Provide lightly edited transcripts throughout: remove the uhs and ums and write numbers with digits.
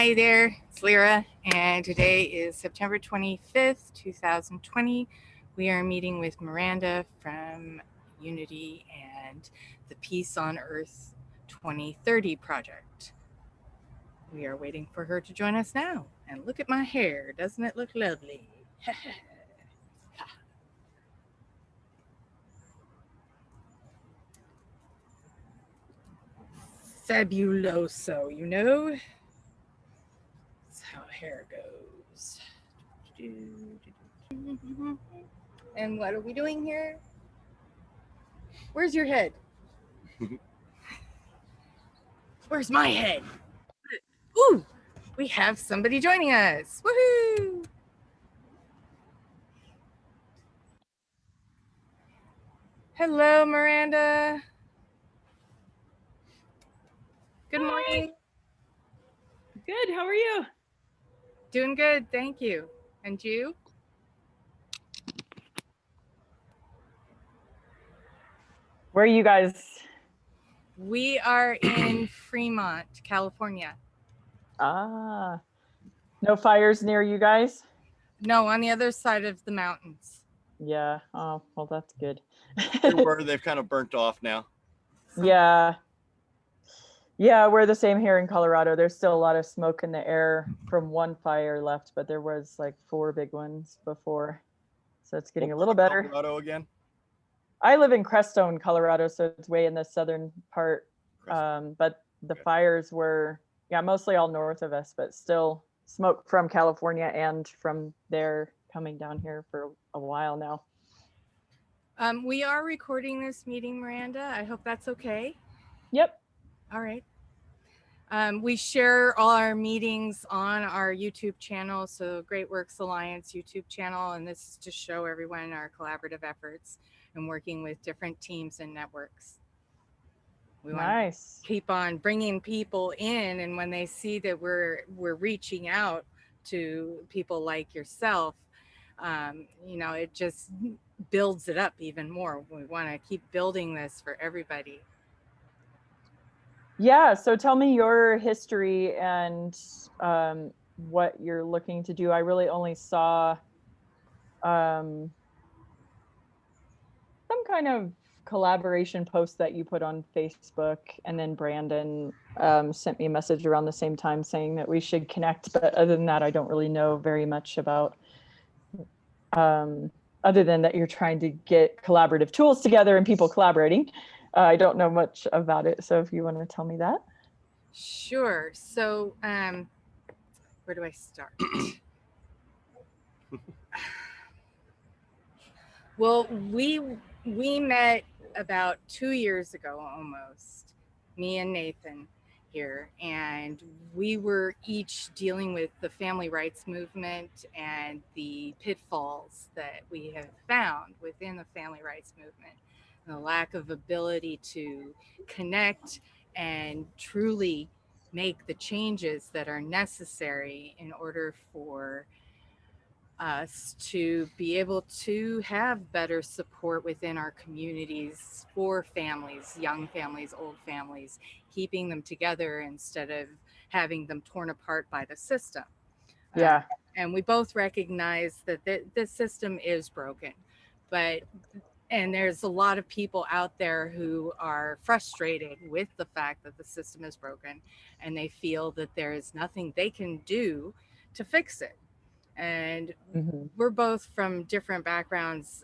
Hi there, it's Lyra, and today is September 25th, 2020. We are meeting with Miranda from Unity and the Peace on Earth 2030 project. We are waiting for her to join us now. And look at my hair, doesn't it look lovely? Fabuloso, you know? That's how hair goes. And what are we doing here? Where's your head? Where's my head? Ooh, we have somebody joining us. Woohoo! Hello, Miranda. Good morning. Good. How are you? Doing good, thank you. And you? Where are you guys? We are in Fremont, California. Ah, no fires near you guys? No, on the other side of the mountains. Yeah. Oh, well, that's good. There were. They've kind of burnt off now. Yeah. Yeah, we're the same here in Colorado. There's still a lot of smoke in the air from one fire left, but there was like 4 big ones before. So it's getting a little better. Colorado again? I live in Crestone, Colorado, so it's way in the southern part. But the fires were, mostly all north of us, but still smoke from California and from there coming down here for a while now. We are recording this meeting, Miranda. I hope that's okay. Yep. All right. We share all our meetings on our YouTube channel, so Great Works Alliance YouTube channel, and this is to show everyone our collaborative efforts and working with different teams and networks. We want to keep on bringing people in, and when they see that we're reaching out to people like yourself, it just builds it up even more. We want to keep building this for everybody. Yeah, so tell me your history and what you're looking to do. I really only saw some kind of collaboration post that you put on Facebook, and then Brandon sent me a message around the same time saying that we should connect. But other than that, I don't really know very much about, other than that you're trying to get collaborative tools together and people collaborating. I don't know much about it. So if you want to tell me that. Sure. So where do I start? Well, we met about 2 years ago almost, me and Nathan here, and we were each dealing with the family rights movement and the pitfalls that we have found within the family rights movement, and the lack of ability to connect and truly make the changes that are necessary in order for us to be able to have better support within our communities for families, young families, old families, keeping them together instead of having them torn apart by the system. Yeah. And we both recognize that this system is broken, and there's a lot of people out there who are frustrated with the fact that the system is broken, and they feel that there is nothing they can do to fix it. And we're both from different backgrounds.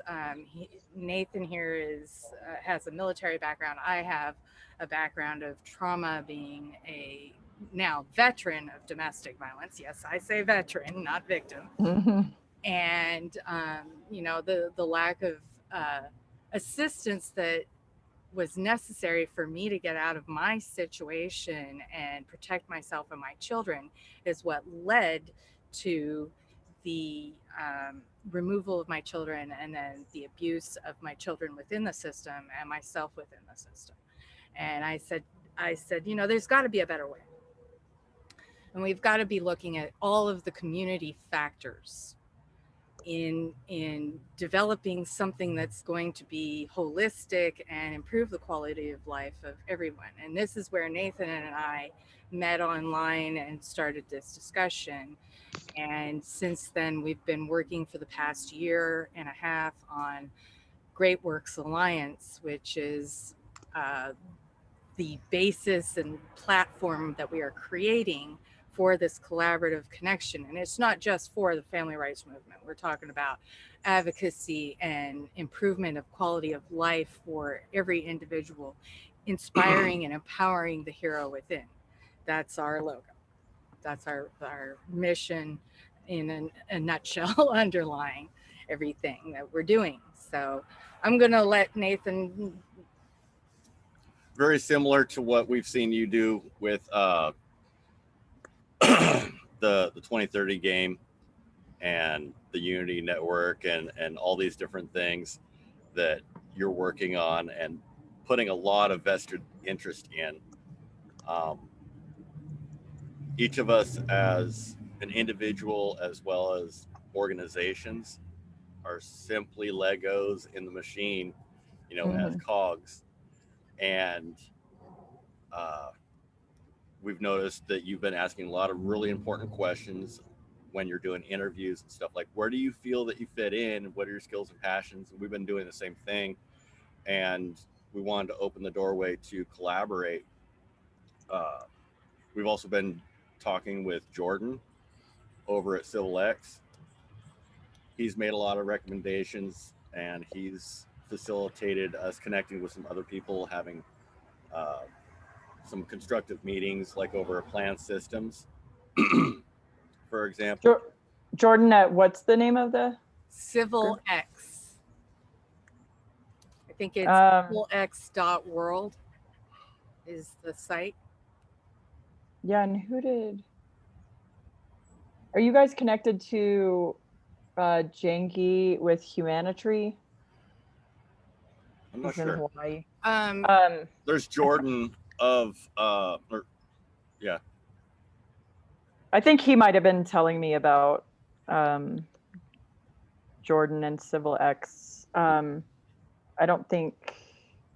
Nathan here has a military background. I have a background of trauma, being a now veteran of domestic violence. Yes, I say veteran, not victim. And the lack of assistance that was necessary for me to get out of my situation and protect myself and my children is what led to the removal of my children, and then the abuse of my children within the system and myself within the system. And I said, there's got to be a better way. And we've got to be looking at all of the community factors in developing something that's going to be holistic and improve the quality of life of everyone. And this is where Nathan and I met online and started this discussion. And since then, we've been working for the past year and a half on Great Works Alliance, which is the basis and platform that we are creating for this collaborative connection. And it's not just for the family rights movement. We're talking about advocacy and improvement of quality of life for every individual, inspiring and empowering the hero within. That's our logo. That's our mission in a nutshell, underlying everything that we're doing. So I'm going to let Nathan. Very similar to what we've seen you do with the 2030 game and the Unity Network and all these different things that you're working on and putting a lot of vested interest in. Each of us as an individual as well as organizations are simply Legos in the machine, you know, as cogs. And we've noticed that you've been asking a lot of really important questions when you're doing interviews and stuff, like where do you feel that you fit in? What are your skills and passions? And we've been doing the same thing. And we wanted to open the doorway to collaborate. We've also been talking with Jordan over at Civil X. He's made a lot of recommendations and he's facilitated us connecting with some other people, having some constructive meetings, like over plan systems, for example. Jordan, what's the name of the Civil X. I think it's civilx.world is the site. Yeah, and are you guys connected to Janky with Humanitry? I'm not in sure. Hawaii. There's Jordan of yeah. I think he might have been telling me about Jordan and Civil X. I don't think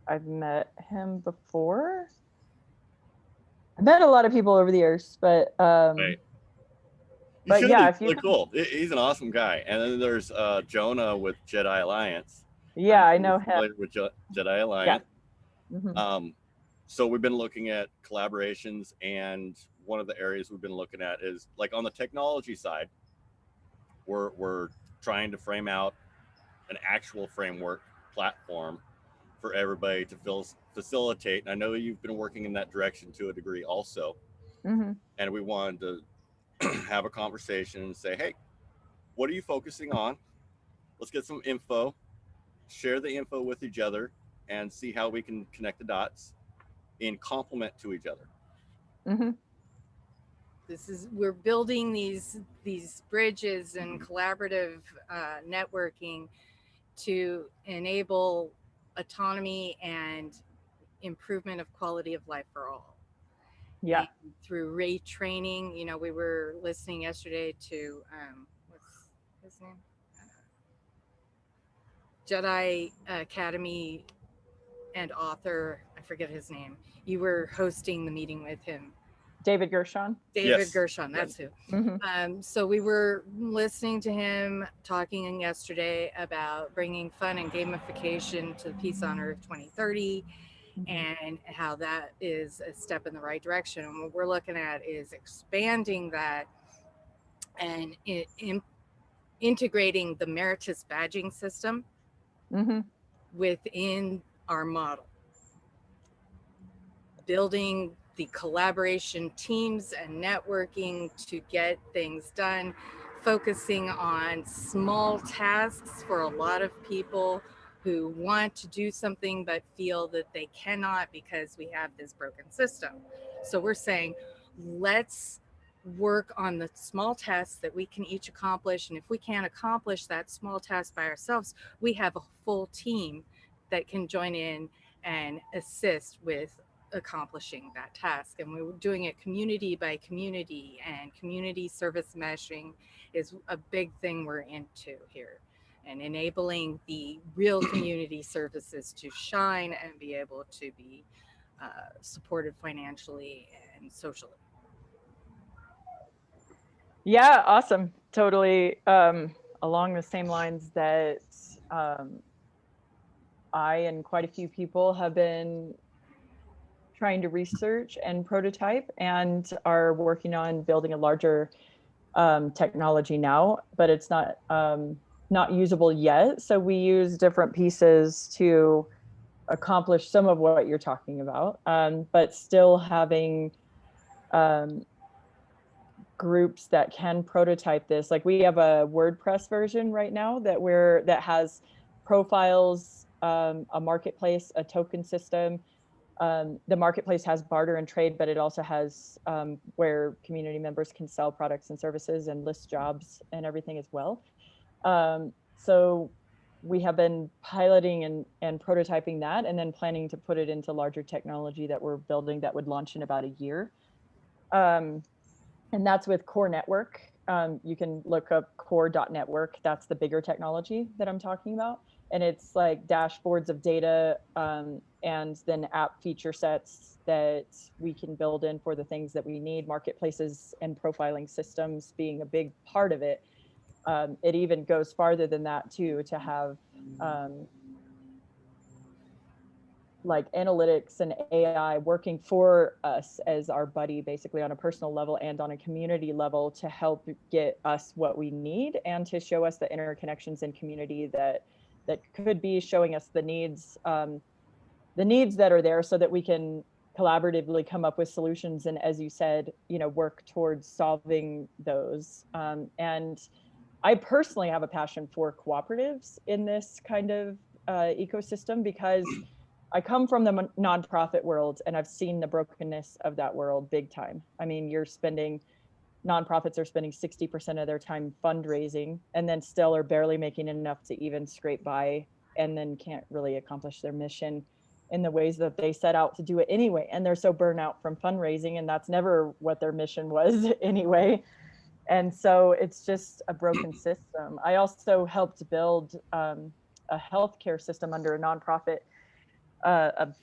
I've met him before. I've met a lot of people over the years, but right. But yeah, if really cool. He's an awesome guy. And then there's Jonah with Jedi Alliance. Yeah, I know him. With Jedi Alliance. Yeah. Mm-hmm. So we've been looking at collaborations, and one of the areas we've been looking at is like on the technology side, we're trying to frame out an actual framework platform for everybody to facilitate. And I know you've been working in that direction to a degree also. Mm-hmm. And we wanted to have a conversation and say, hey, what are you focusing on? Let's get some info, share the info with each other, and see how we can connect the dots in complement to each other. Mm-hmm. We're building these bridges and collaborative networking to enable autonomy and improvement of quality of life for all. Yeah. And through retraining, you know, we were listening yesterday to what's his name? Jedi Academy and author, I forget his name. You were hosting the meeting with him. David Gershon. David Gershon, that's who. Mm-hmm. So we were listening to him talking yesterday about bringing fun and gamification to the Peace on Earth 2030, and how that is a step in the right direction. And what we're looking at is expanding that and integrating the Meritus badging system within our model. Building the collaboration teams and networking to get things done, focusing on small tasks for a lot of people who want to do something but feel that they cannot because we have this broken system. So we're saying, let's work on the small tasks that we can each accomplish. And if we can't accomplish that small task by ourselves, we have a full team that can join in and assist with accomplishing that task. And we were doing it community by community, and community service meshing is a big thing we're into here, and enabling the real community services to shine and be able to be supported financially and socially. Yeah, awesome. Totally along the same lines that um, I and quite a few people have been trying to research and prototype and are working on building a larger technology now, but it's not usable yet. So we use different pieces to accomplish some of what you're talking about, but still having um, groups that can prototype this. Like we have a WordPress version right now that has profiles, a marketplace, a token system. The marketplace has barter and trade, but it also has where community members can sell products and services and list jobs and everything as well. So we have been piloting and prototyping that, and then planning to put it into larger technology that we're building that would launch in about a year. Um, and that's with Core Network. You can look up core.network. That's the bigger technology that I'm talking about. And it's like dashboards of data and then app feature sets that we can build in for the things that we need, marketplaces and profiling systems being a big part of it. It even goes farther than that too, to have like analytics and AI working for us as our buddy, basically on a personal level and on a community level, to help get us what we need and to show us the interconnections in community that could be showing us the needs that are there, so that we can collaboratively come up with solutions. And as you said, work towards solving those. And I personally have a passion for cooperatives in this kind of ecosystem, because I come from the nonprofit world and I've seen the brokenness of that world big time. I mean, nonprofits are spending 60% of their time fundraising and then still are barely making enough to even scrape by, and then can't really accomplish their mission in the ways that they set out to do it anyway. And they're so burnt out from fundraising, and that's never what their mission was anyway. And so it's just a broken system. I also helped build a healthcare system under a nonprofit of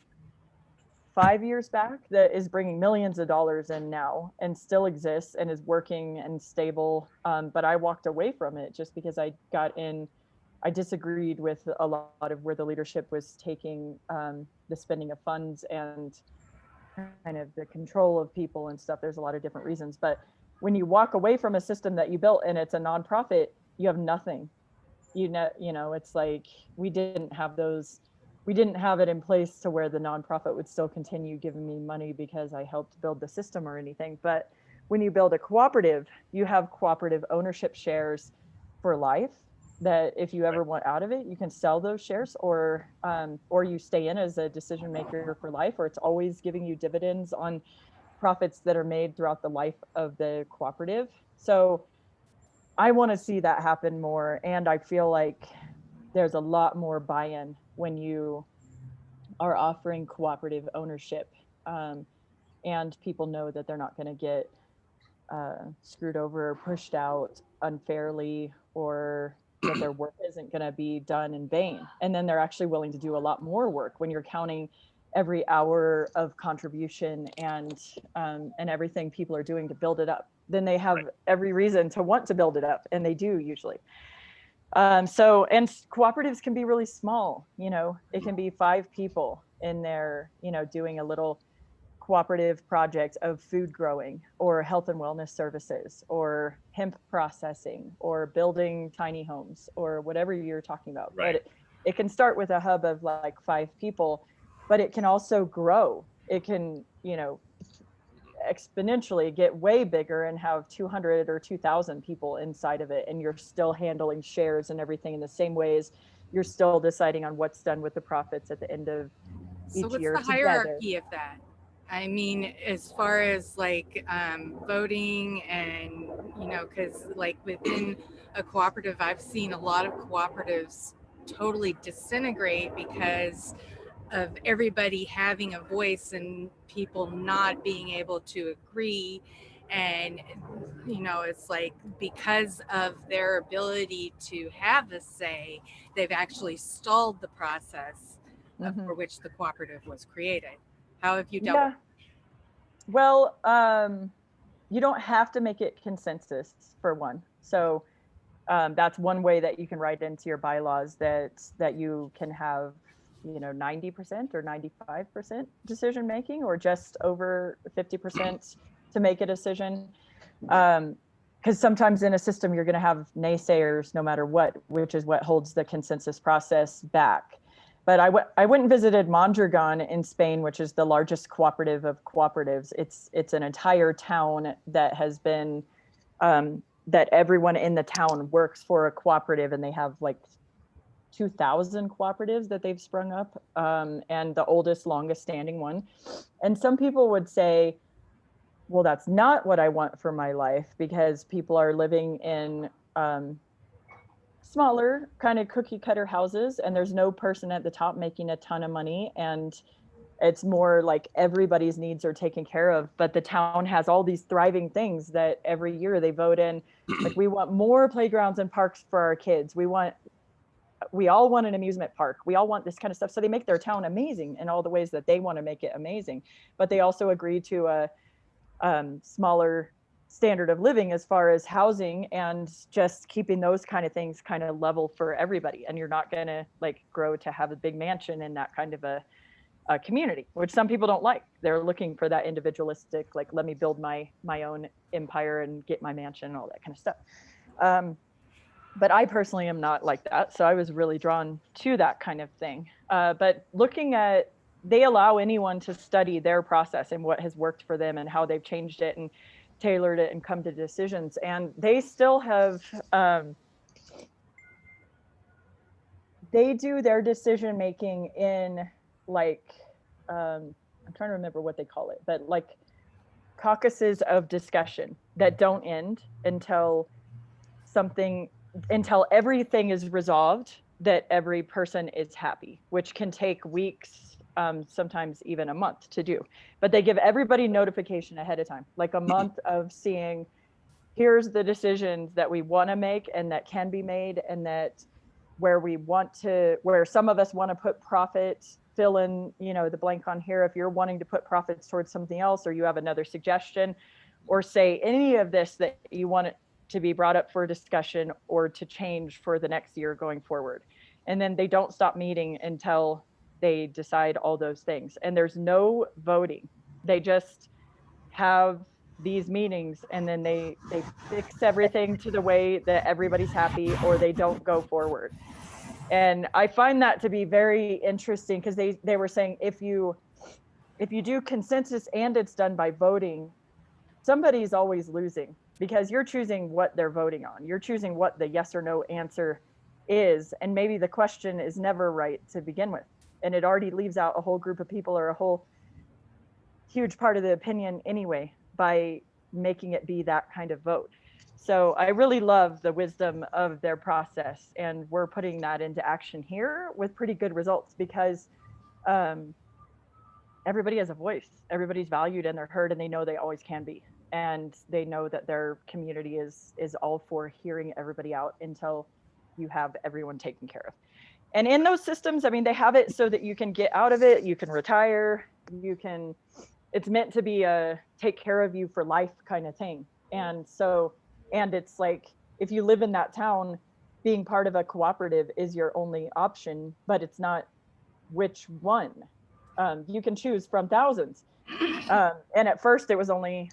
5 years back that is bringing millions of dollars in now and still exists and is working and stable. But I walked away from it just because I disagreed with a lot of where the leadership was taking the spending of funds and kind of the control of people and stuff. There's a lot of different reasons. But when you walk away from a system that you built and it's a nonprofit, you have nothing. It's like we didn't have it in place to where the nonprofit would still continue giving me money because I helped build the system or anything. But when you build a cooperative, you have cooperative ownership shares for life, that if you ever want out of it, you can sell those shares, or you stay in as a decision maker for life, or it's always giving you dividends on profits that are made throughout the life of the cooperative. So I want to see that happen more. And I feel like there's a lot more buy-in when you are offering cooperative ownership, and people know that they're not going to get screwed over or pushed out unfairly, or that their work isn't going to be done in vain. And then they're actually willing to do a lot more work when you're counting every hour of contribution and everything people are doing to build it up. Then they have every reason to want to build it up, and they do usually. And cooperatives can be really small. It can be 5 people in there, doing a little cooperative project of food growing or health and wellness services or hemp processing or building tiny homes or whatever you're talking about. Right. But it can start with a hub of like 5 people, but it can also grow. It can, exponentially get way bigger and have 200 or 2,000 people inside of it, and you're still handling shares and everything in the same ways. You're still deciding on what's done with the profits at the end of So each what's year the together. hierarchy of that? I mean, as far as like voting and, because like within a cooperative, I've seen a lot of cooperatives totally disintegrate because of everybody having a voice and people not being able to agree. And it's like, because of their ability to have a say, they've actually stalled the process Mhm. for which the cooperative was created. How have you dealt with Yeah. Well, you don't have to make it consensus for one. So that's one way that you can write into your bylaws that you can have 90% or 95% decision making, or just over 50% to make a decision. Because sometimes in a system you're going to have naysayers no matter what, which is what holds the consensus process back. But I went and visited Mondragon in Spain, which is the largest cooperative of cooperatives. It's an entire town that has been that everyone in the town works for a cooperative, and they have like 2,000 cooperatives that they've sprung up, and the oldest, longest standing one. And some people would say, well, that's not what I want for my life, because people are living in smaller kind of cookie cutter houses, and there's no person at the top making a ton of money, and it's more like everybody's needs are taken care of. But the town has all these thriving things that every year they vote in. Like, we want more playgrounds and parks for our kids. We all want an amusement park. We all want this kind of stuff. So they make their town amazing in all the ways that they want to make it amazing. But they also agree to a smaller standard of living as far as housing, and just keeping those kind of things kind of level for everybody. And you're not going to like grow to have a big mansion in that kind of a community, which some people don't like. They're looking for that individualistic, like, let me build my own empire and get my mansion and all that kind of stuff. But I personally am not like that. So I was really drawn to that kind of thing. But looking at, they allow anyone to study their process and what has worked for them and how they've changed it and tailored it and come to decisions. And they still have, they do their decision making in like, I'm trying to remember what they call it, but like caucuses of discussion that don't end until everything is resolved, that every person is happy, which can take weeks, sometimes even a month to do. But they give everybody notification ahead of time, like a month of seeing, here's the decisions that we want to make and that can be made, and that where some of us want to put profit, fill in, the blank on here if you're wanting to put profits towards something else, or you have another suggestion, or say any of this that you want it to be brought up for discussion or to change for the next year going forward. And then they don't stop meeting until they decide all those things. And there's no voting. They just have these meetings, and then they fix everything to the way that everybody's happy, or they don't go forward. And I find that to be very interesting, because they were saying, if you do consensus and it's done by voting, somebody's always losing, because you're choosing what they're voting on. You're choosing what the yes or no answer is. And maybe the question is never right to begin with. And it already leaves out a whole group of people, or a whole huge part of the opinion anyway, by making it be that kind of vote. So I really love the wisdom of their process, and we're putting that into action here with pretty good results, because everybody has a voice. Everybody's valued and they're heard, and they know they always can be. And they know that their community is all for hearing everybody out until you have everyone taken care of. And in those systems, I mean, they have it so that you can get out of it, you can retire, it's meant to be a take care of you for life kind of thing. And it's like, if you live in that town, being part of a cooperative is your only option, but it's not which one. You can choose from thousands. And at first it was only,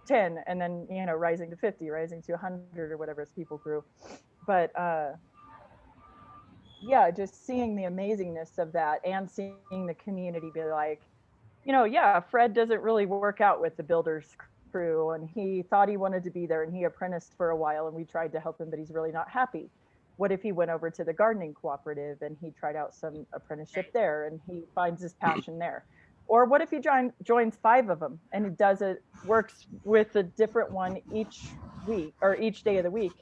10, and then, rising to 50, rising to 100, or whatever, as people grew. But yeah, just seeing the amazingness of that, and seeing the community be like, yeah, Fred doesn't really work out with the builders crew, and he thought he wanted to be there, and he apprenticed for a while, and we tried to help him, but he's really not happy. What if he went over to the gardening cooperative and he tried out some apprenticeship there, and he finds his passion there? Or what if he joins 5 of them, and he works with a different one each week, or each day of the week,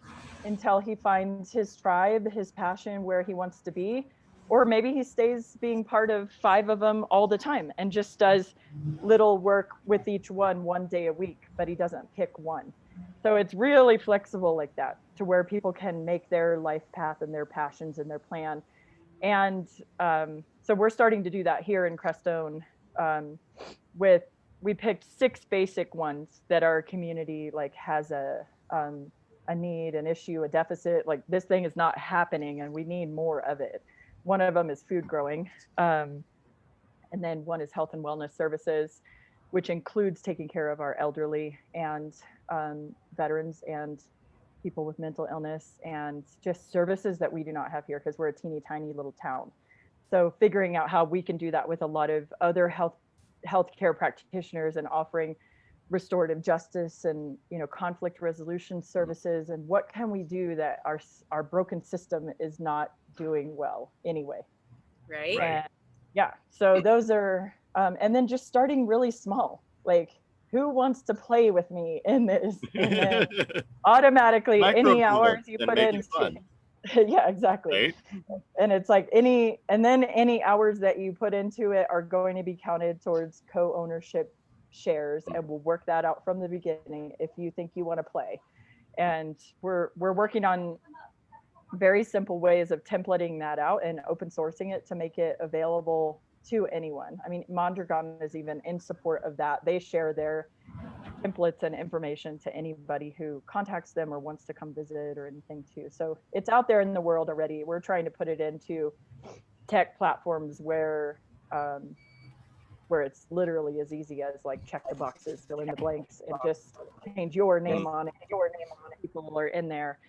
until he finds his tribe, his passion, where he wants to be, or maybe he stays being part of 5 of them all the time and just does little work with each one day a week, but he doesn't pick one. So it's really flexible like that, to where people can make their life path and their passions and their plan. And so we're starting to do that here in Crestone. With We picked 6 basic ones that our community like has a need, an issue, a deficit. Like, this thing is not happening and we need more of it. One of them is food growing, and then one is health and wellness services, which includes taking care of our elderly and veterans and people with mental illness, and just services that we do not have here because we're a teeny tiny little town. So figuring out how we can do that with a lot of other healthcare practitioners, and offering restorative justice and, you know, conflict resolution services, and what can we do that our broken system is not doing well anyway. Right. And yeah, so those are and then just starting really small, like, who wants to play with me in this? And then automatically any hours you put in, yeah, exactly. Right? And it's like any hours that you put into it are going to be counted towards co-ownership shares, and we'll work that out from the beginning if you think you want to play. And we're working on very simple ways of templating that out and open sourcing it to make it available to anyone. I mean, Mondragon is even in support of that. They share their templates and information to anybody who contacts them or wants to come visit or anything too. So it's out there in the world already. We're trying to put it into tech platforms where it's literally as easy as like check the boxes, fill in the blanks, and just change your name on it. People are in there,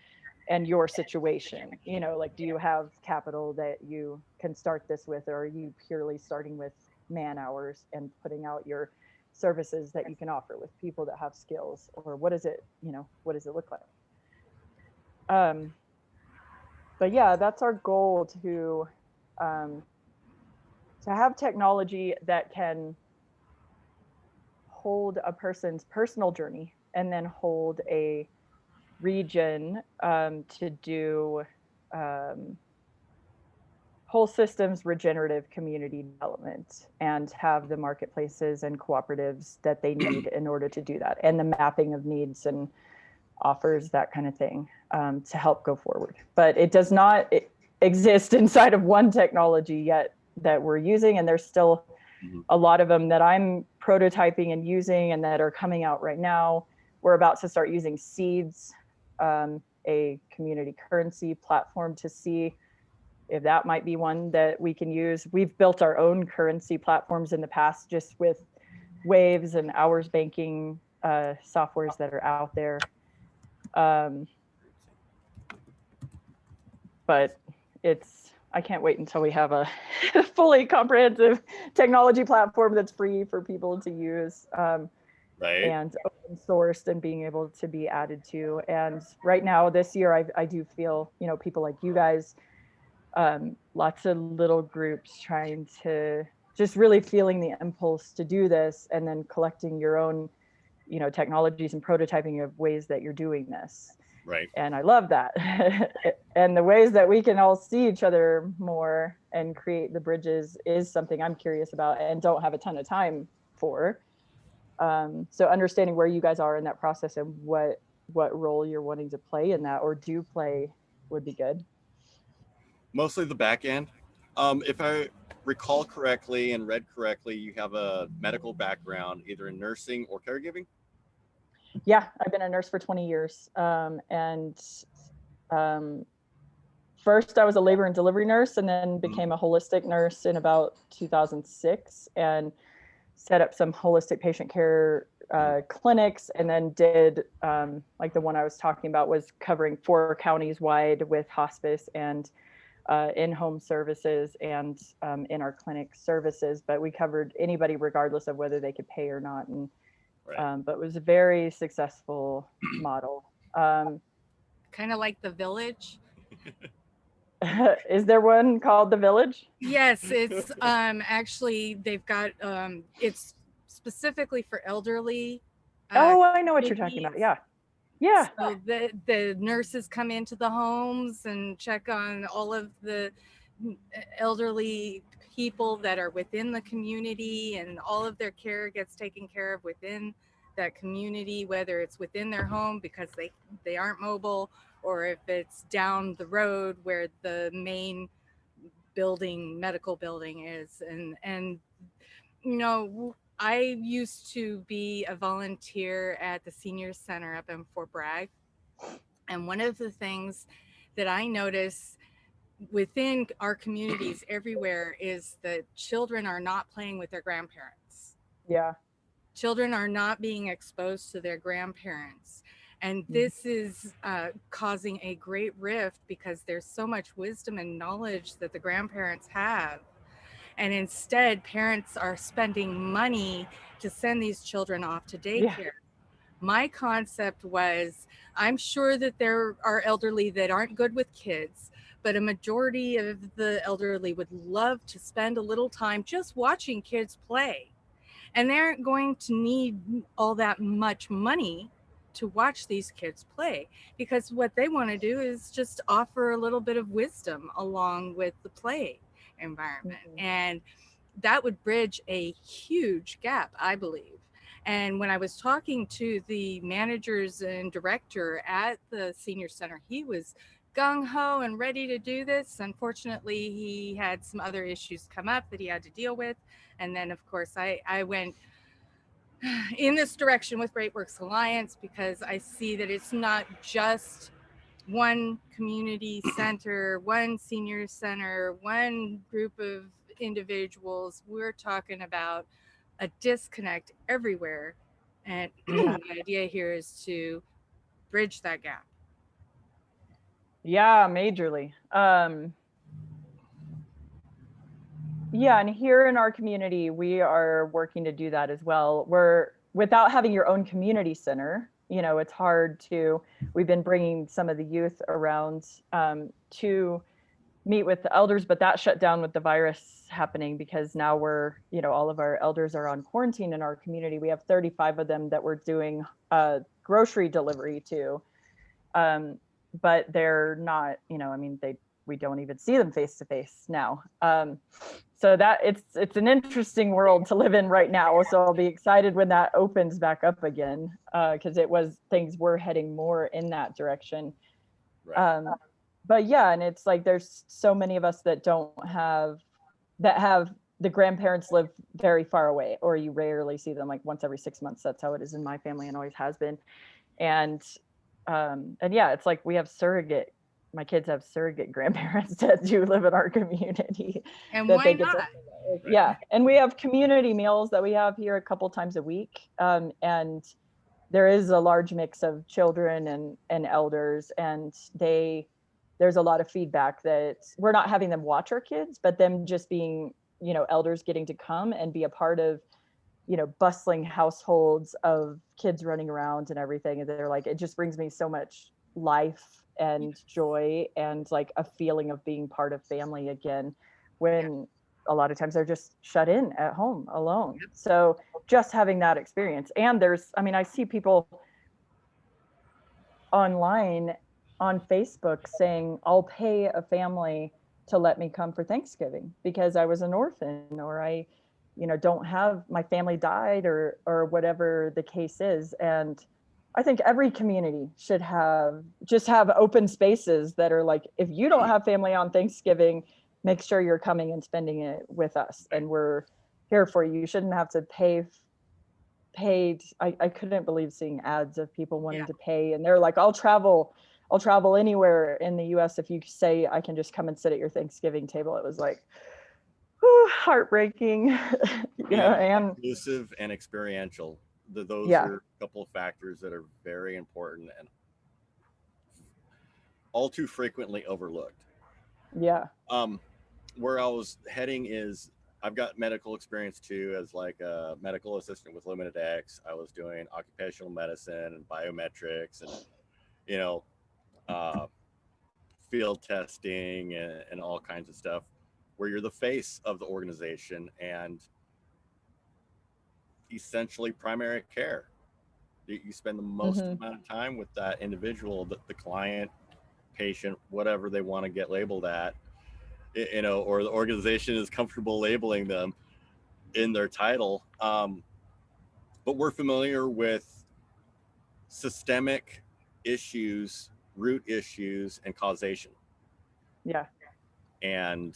and your situation, you know, like, do you have capital that you can start this with, or are you purely starting with man hours and putting out your services that you can offer with people that have skills, or what does it look like? But yeah, that's our goal, to have technology that can hold a person's personal journey, and then hold a region to do whole systems regenerative community development, and have the marketplaces and cooperatives that they need in order to do that, and the mapping of needs and offers, that kind of thing, to help go forward. But it does not exist inside of one technology yet that we're using, and there's still a lot of them that I'm prototyping and using, and that are coming out right now. We're about to start using Seeds, a community currency platform, to see if that might be one that we can use. We've built our own currency platforms in the past, just with Waves and hours banking softwares that are out there. But I can't wait until we have a fully comprehensive technology platform that's free for people to use. Right. And open sourced, and being able to be added to. And right now, this year, I do feel, you know, people like you guys, lots of little groups trying to just really feeling the impulse to do this, and then collecting your own, you know, technologies and prototyping of ways that you're doing this. Right. And I love that. And the ways that we can all see each other more and create the bridges is something I'm curious about and don't have a ton of time for. So understanding where you guys are in that process, and what role you're wanting to play in that, or do play, would be good. Mostly the back end. If I recall correctly and read correctly, you have a medical background, either in nursing or caregiving? Yeah, I've been a nurse for 20 years. First I was a labor and delivery nurse, and then became a holistic nurse in about 2006, and set up some holistic patient care clinics, and then did like the one I was talking about was covering 4 counties wide with hospice and in-home services and in our clinic services. But we covered anybody regardless of whether they could pay or not. And but it was a very successful model. Kind of like the Village. Is there one called the Village? Yes, it's actually they've got it's specifically for elderly. Oh, I know what you're talking about. Yeah. Yeah. So the nurses come into the homes and check on all of the elderly people that are within the community, and all of their care gets taken care of within that community, whether it's within their home because they aren't mobile, or if it's down the road where the main medical building is. And I used to be a volunteer at the senior center up in Fort Bragg, and one of the things that I notice within our communities everywhere is that children are not playing with their grandparents. Yeah. Children are not being exposed to their grandparents. And Mhm. this is causing a great rift because there's so much wisdom and knowledge that the grandparents have. And instead, parents are spending money to send these children off to Yeah. daycare. My concept was, I'm sure that there are elderly that aren't good with kids, but a majority of the elderly would love to spend a little time just watching kids play. And they aren't going to need all that much money to watch these kids play, because what they want to do is just offer a little bit of wisdom along with the play environment. Mhm. And that would bridge a huge gap, I believe. And when I was talking to the managers and director at the senior center, he was gung ho and ready to do this. Unfortunately, he had some other issues come up that he had to deal with. And then, of course, I went in this direction with Great Works Alliance, because I see that it's not just one community center, one senior center, one group of individuals. We're talking about a disconnect everywhere. And Yeah. the idea here is to bridge that gap. Yeah, majorly. Yeah, and here in our community, we are working to do that as well. We're without having your own community center, it's hard to. We've been bringing some of the youth around to meet with the elders, but that shut down with the virus happening, because now all of our elders are on quarantine in our community. We have 35 of them that we're doing grocery delivery to. But they're not, we don't even see them face to face now. So that it's an interesting world to live in right now. So I'll be excited when that opens back up again, because things were heading more in that direction. Right. But yeah, and it's like there's so many of us that have the grandparents live very far away, or you rarely see them, like once every 6 months. That's how it is in my family and always has been. And yeah, it's like my kids have surrogate grandparents that do live in our community And that why they get not? to, yeah. And we have community meals that we have here a couple times a week. And there is a large mix of children and elders, and there's a lot of feedback that we're not having them watch our kids, but them just being, elders getting to come and be a part of, bustling households of kids running around and everything. And they're like, it just brings me so much life and joy and like a feeling of being part of family again, when a lot of times they're just shut in at home alone. So just having that experience. And I see people online on Facebook saying, I'll pay a family to let me come for Thanksgiving because I was an orphan, or I don't have, my family died, or whatever the case is. And I think every community should just have open spaces that are like, if you don't have family on Thanksgiving, make sure you're coming and spending it with us, and we're here for you. You shouldn't have to paid. I couldn't believe seeing ads of people wanting to pay, and they're like, I'll travel anywhere in the US if you say I can just come and sit at your Thanksgiving table. It was like, whew, heartbreaking. And inclusive and experiential. Those yeah. are a couple of factors that are very important and all too frequently overlooked. Yeah. Where I was heading is, I've got medical experience too, as like a medical assistant with Limited X. I was doing occupational medicine and biometrics and, uh, field testing and all kinds of stuff, where you're the face of the organization and essentially primary care. You spend the most amount of time with that individual, the client, patient, whatever they want to get labeled at. you know, or the organization is comfortable labeling them in their title. But we're familiar with systemic issues, root issues, and causation. Yeah. And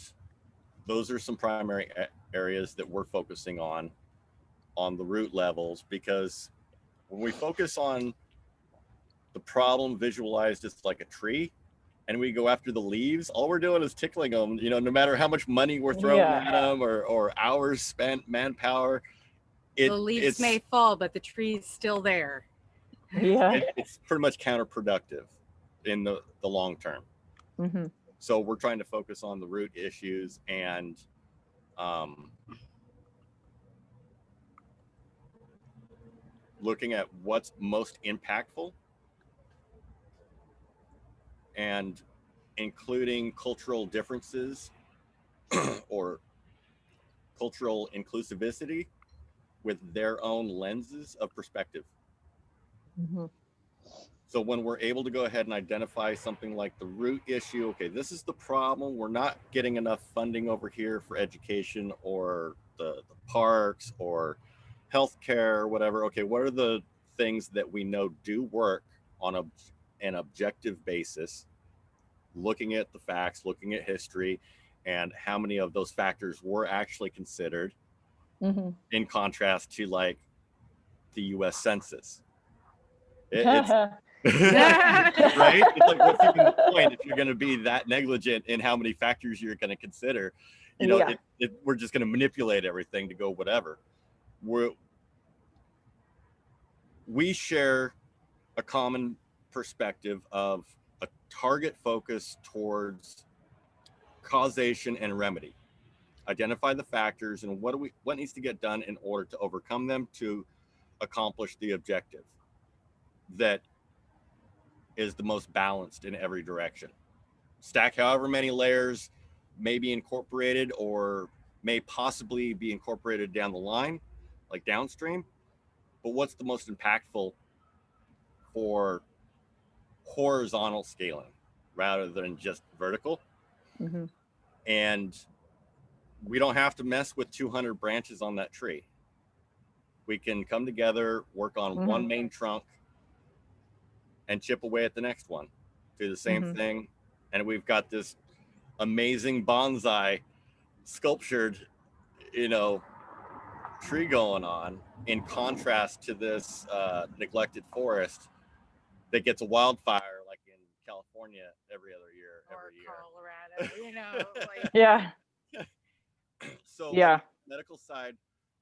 those are some primary areas that we're focusing on the root levels, because when we focus on the problem visualized as like a tree and we go after the leaves, all we're doing is tickling them, you know, no matter how much money we're throwing at them or hours spent, manpower. The leaves may fall, but the tree's still there. Yeah. It's pretty much counterproductive in the long term. Mm-hmm. So we're trying to focus on the root issues and looking at what's most impactful and including cultural differences or cultural inclusivity with their own lenses of perspective. Mm-hmm. So when we're able to go ahead and identify something like the root issue, okay, this is the problem. We're not getting enough funding over here for education or the parks or healthcare or whatever. Okay, what are the things that we know do work on an objective basis, looking at the facts, looking at history, and how many of those factors were actually considered in contrast to like the US Census. It's right. It's like, what's even the point if you're going to be that negligent in how many factors you're going to consider? You know, we're just going to manipulate everything to go whatever. We share a common perspective of a target focus towards causation and remedy. Identify the factors and what needs to get done in order to overcome them to accomplish the objective that is the most balanced in every direction. Stack however many layers may be incorporated or may possibly be incorporated down the line, like downstream, but what's the most impactful for horizontal scaling rather than just vertical? Mm-hmm. And we don't have to mess with 200 branches on that tree. We can come together, work on one main trunk, and chip away at the next one. Do the same thing. And we've got this amazing bonsai sculptured, you know, tree going on in contrast to this neglected forest that gets a wildfire like in California every other year. Colorado, you know. Like... Yeah. So medical side,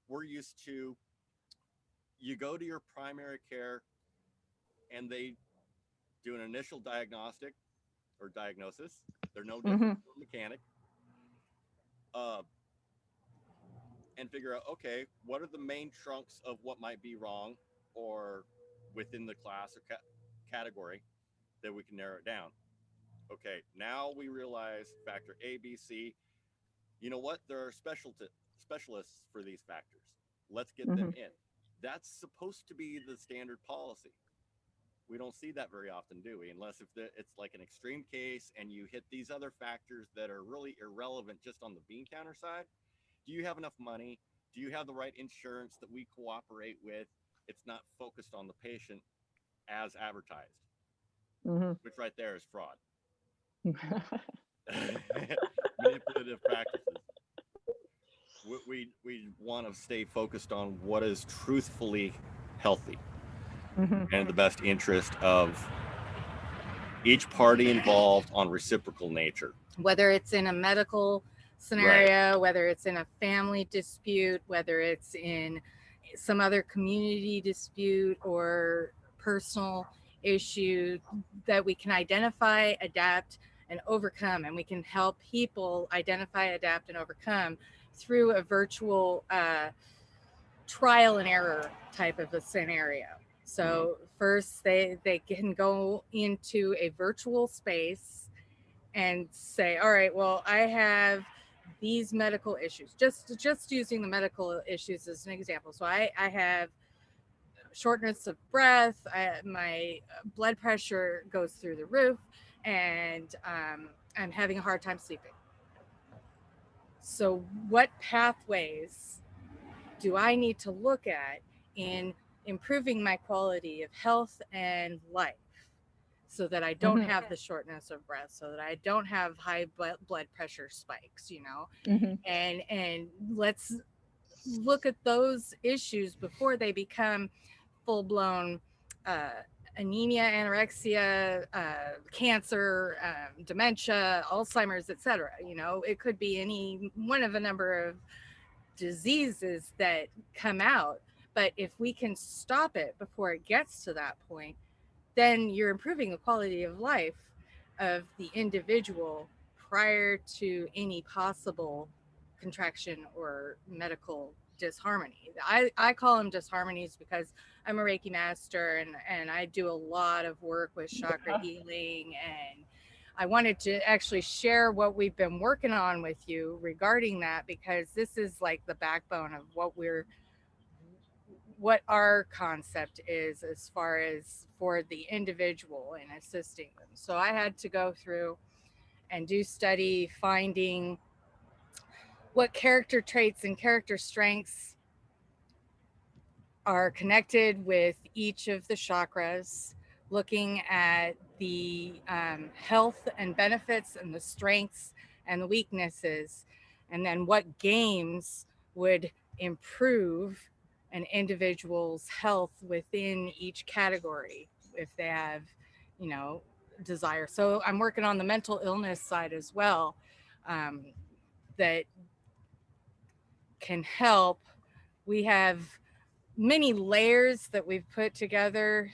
we're used to, you go to your primary care and they do an initial diagnostic or diagnosis. They're no different from a mechanic. And figure out, okay, what are the main trunks of what might be wrong or within the class or category that we can narrow it down. Okay, now we realize factor A, B, C. You know what? There are specialists for these factors. Let's get them in. That's supposed to be the standard policy. We don't see that very often, do we? Unless if it's like an extreme case and you hit these other factors that are really irrelevant just on the bean counter side. Do you have enough money? Do you have the right insurance that we cooperate with? It's not focused on the patient as advertised, which right there is fraud. Manipulative practices. We want to stay focused on what is truthfully healthy and in the best interest of each party involved on reciprocal nature. Whether it's in a medical scenario, whether it's in a family dispute, whether it's in some other community dispute or personal issue, that we can identify, adapt, and overcome. And we can help people identify, adapt, and overcome through a virtual trial and error type of a scenario. So first they can go into a virtual space and say, all right, well, I have these medical issues, just using the medical issues as an example. So I have shortness of breath, my blood pressure goes through the roof, and I'm having a hard time sleeping. So what pathways do I need to look at in improving my quality of health and life so that I don't have the shortness of breath, so that I don't have high blood pressure spikes, you know? And let's look at those issues before they become full-blown uh, anemia, anorexia, cancer, dementia, Alzheimer's, etc. You know, it could be any one of a number of diseases that come out. But if we can stop it before it gets to that point, then you're improving the quality of life of the individual prior to any possible contraction or medical disharmony. I call them disharmonies because I'm a Reiki master, and I do a lot of work with chakra healing, and I wanted to actually share what we've been working on with you regarding that, because this is like the backbone of what our concept is as far as for the individual and assisting them. So I had to go through and do study finding what character traits and character strengths are connected with each of the chakras, looking at the health and benefits and the strengths and the weaknesses, and then what games would improve an individual's health within each category if they have, you know, desire. So I'm working on the mental illness side as well, that can help. We have many layers that we've put together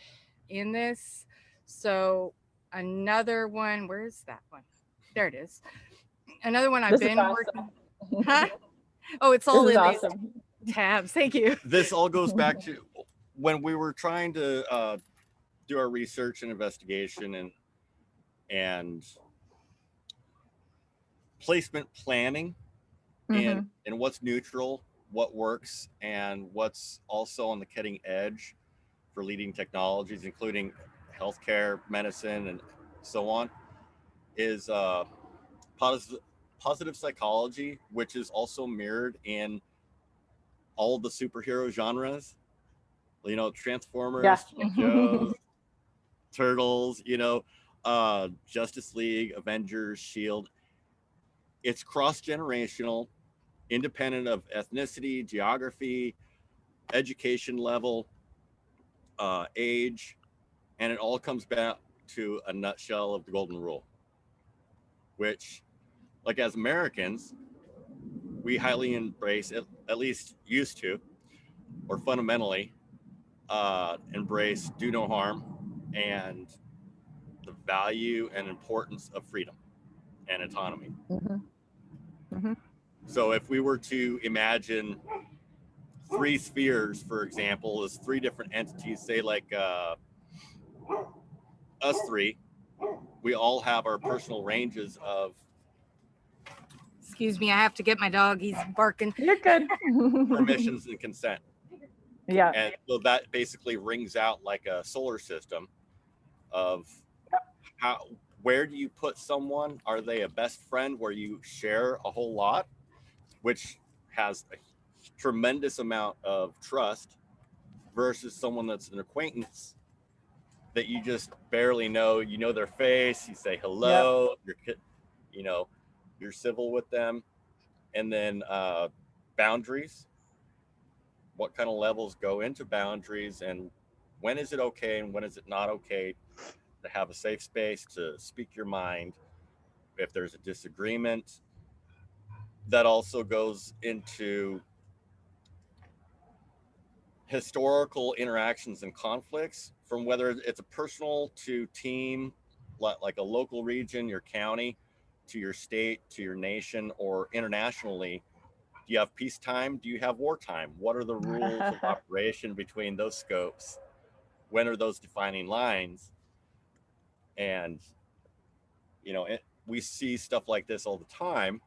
in this. So another one, where's that one? There it is. Another one I've been working. Huh? Oh, it's all in awesome. These tabs. Thank you. This all goes back to when we were trying to do our research and investigation and placement planning and what's neutral, what works, and what's also on the cutting edge for leading technologies, including healthcare, medicine, and so on, is positive psychology, which is also mirrored in all the superhero genres. You know, Transformers, Joes, Turtles, you know, Justice League, Avengers, Shield. It's cross-generational, independent of ethnicity, geography, education level, age, and it all comes back to a nutshell of the golden rule, which, like, as Americans, we highly embrace, at least used to, or fundamentally embrace do no harm and the value and importance of freedom and autonomy. So if we were to imagine three spheres, for example, as three different entities, say like us three, we all have our personal ranges of. Excuse me, I have to get my dog. He's barking. You're good. Permissions and consent. Yeah. And so that basically rings out like a solar system of where do you put someone? Are they a best friend where you share a whole lot, which has a tremendous amount of trust, versus someone that's an acquaintance that you just barely know. You know their face, you say hello, you're civil with them. And then boundaries, what kind of levels go into boundaries, and when is it okay and when is it not okay to have a safe space to speak your mind if there's a disagreement. That also goes into historical interactions and conflicts, from whether it's a personal to team, like a local region, your county, to your state, to your nation, or internationally. Do you have peacetime? Do you have wartime? What are the rules of operation between those scopes? When are those defining lines? And, we see stuff like this all the time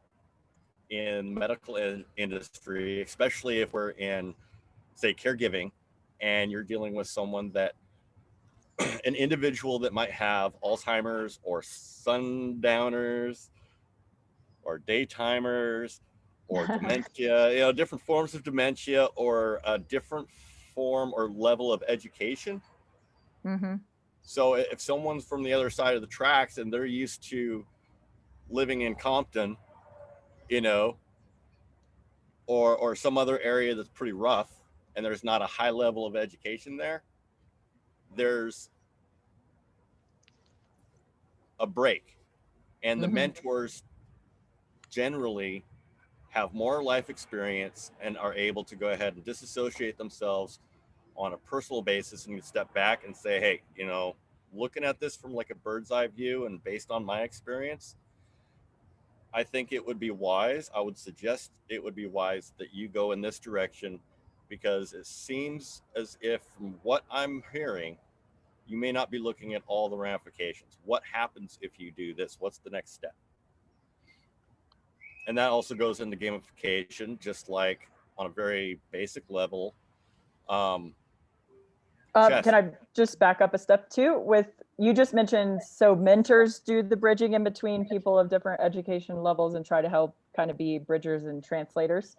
in medical industry, especially if we're in, say, caregiving, and you're dealing with someone that, an individual that might have Alzheimer's or sundowners or daytimers or dementia, different forms of dementia, or a different form or level of education. Mm-hmm. So if someone's from the other side of the tracks and they're used to living in Compton, or some other area that's pretty rough, and there's not a high level of education there, there's a break. And the mentors generally have more life experience and are able to go ahead and disassociate themselves on a personal basis and step back and say, hey, looking at this from like a bird's eye view and based on my experience, I think it would be wise. I would suggest it would be wise that you go in this direction, because it seems as if, from what I'm hearing, you may not be looking at all the ramifications. What happens if you do this? What's the next step? And that also goes into gamification, just like on a very basic level. Can I just back up a step too? You just mentioned, so mentors do the bridging in between people of different education levels and try to help kind of be bridgers and translators.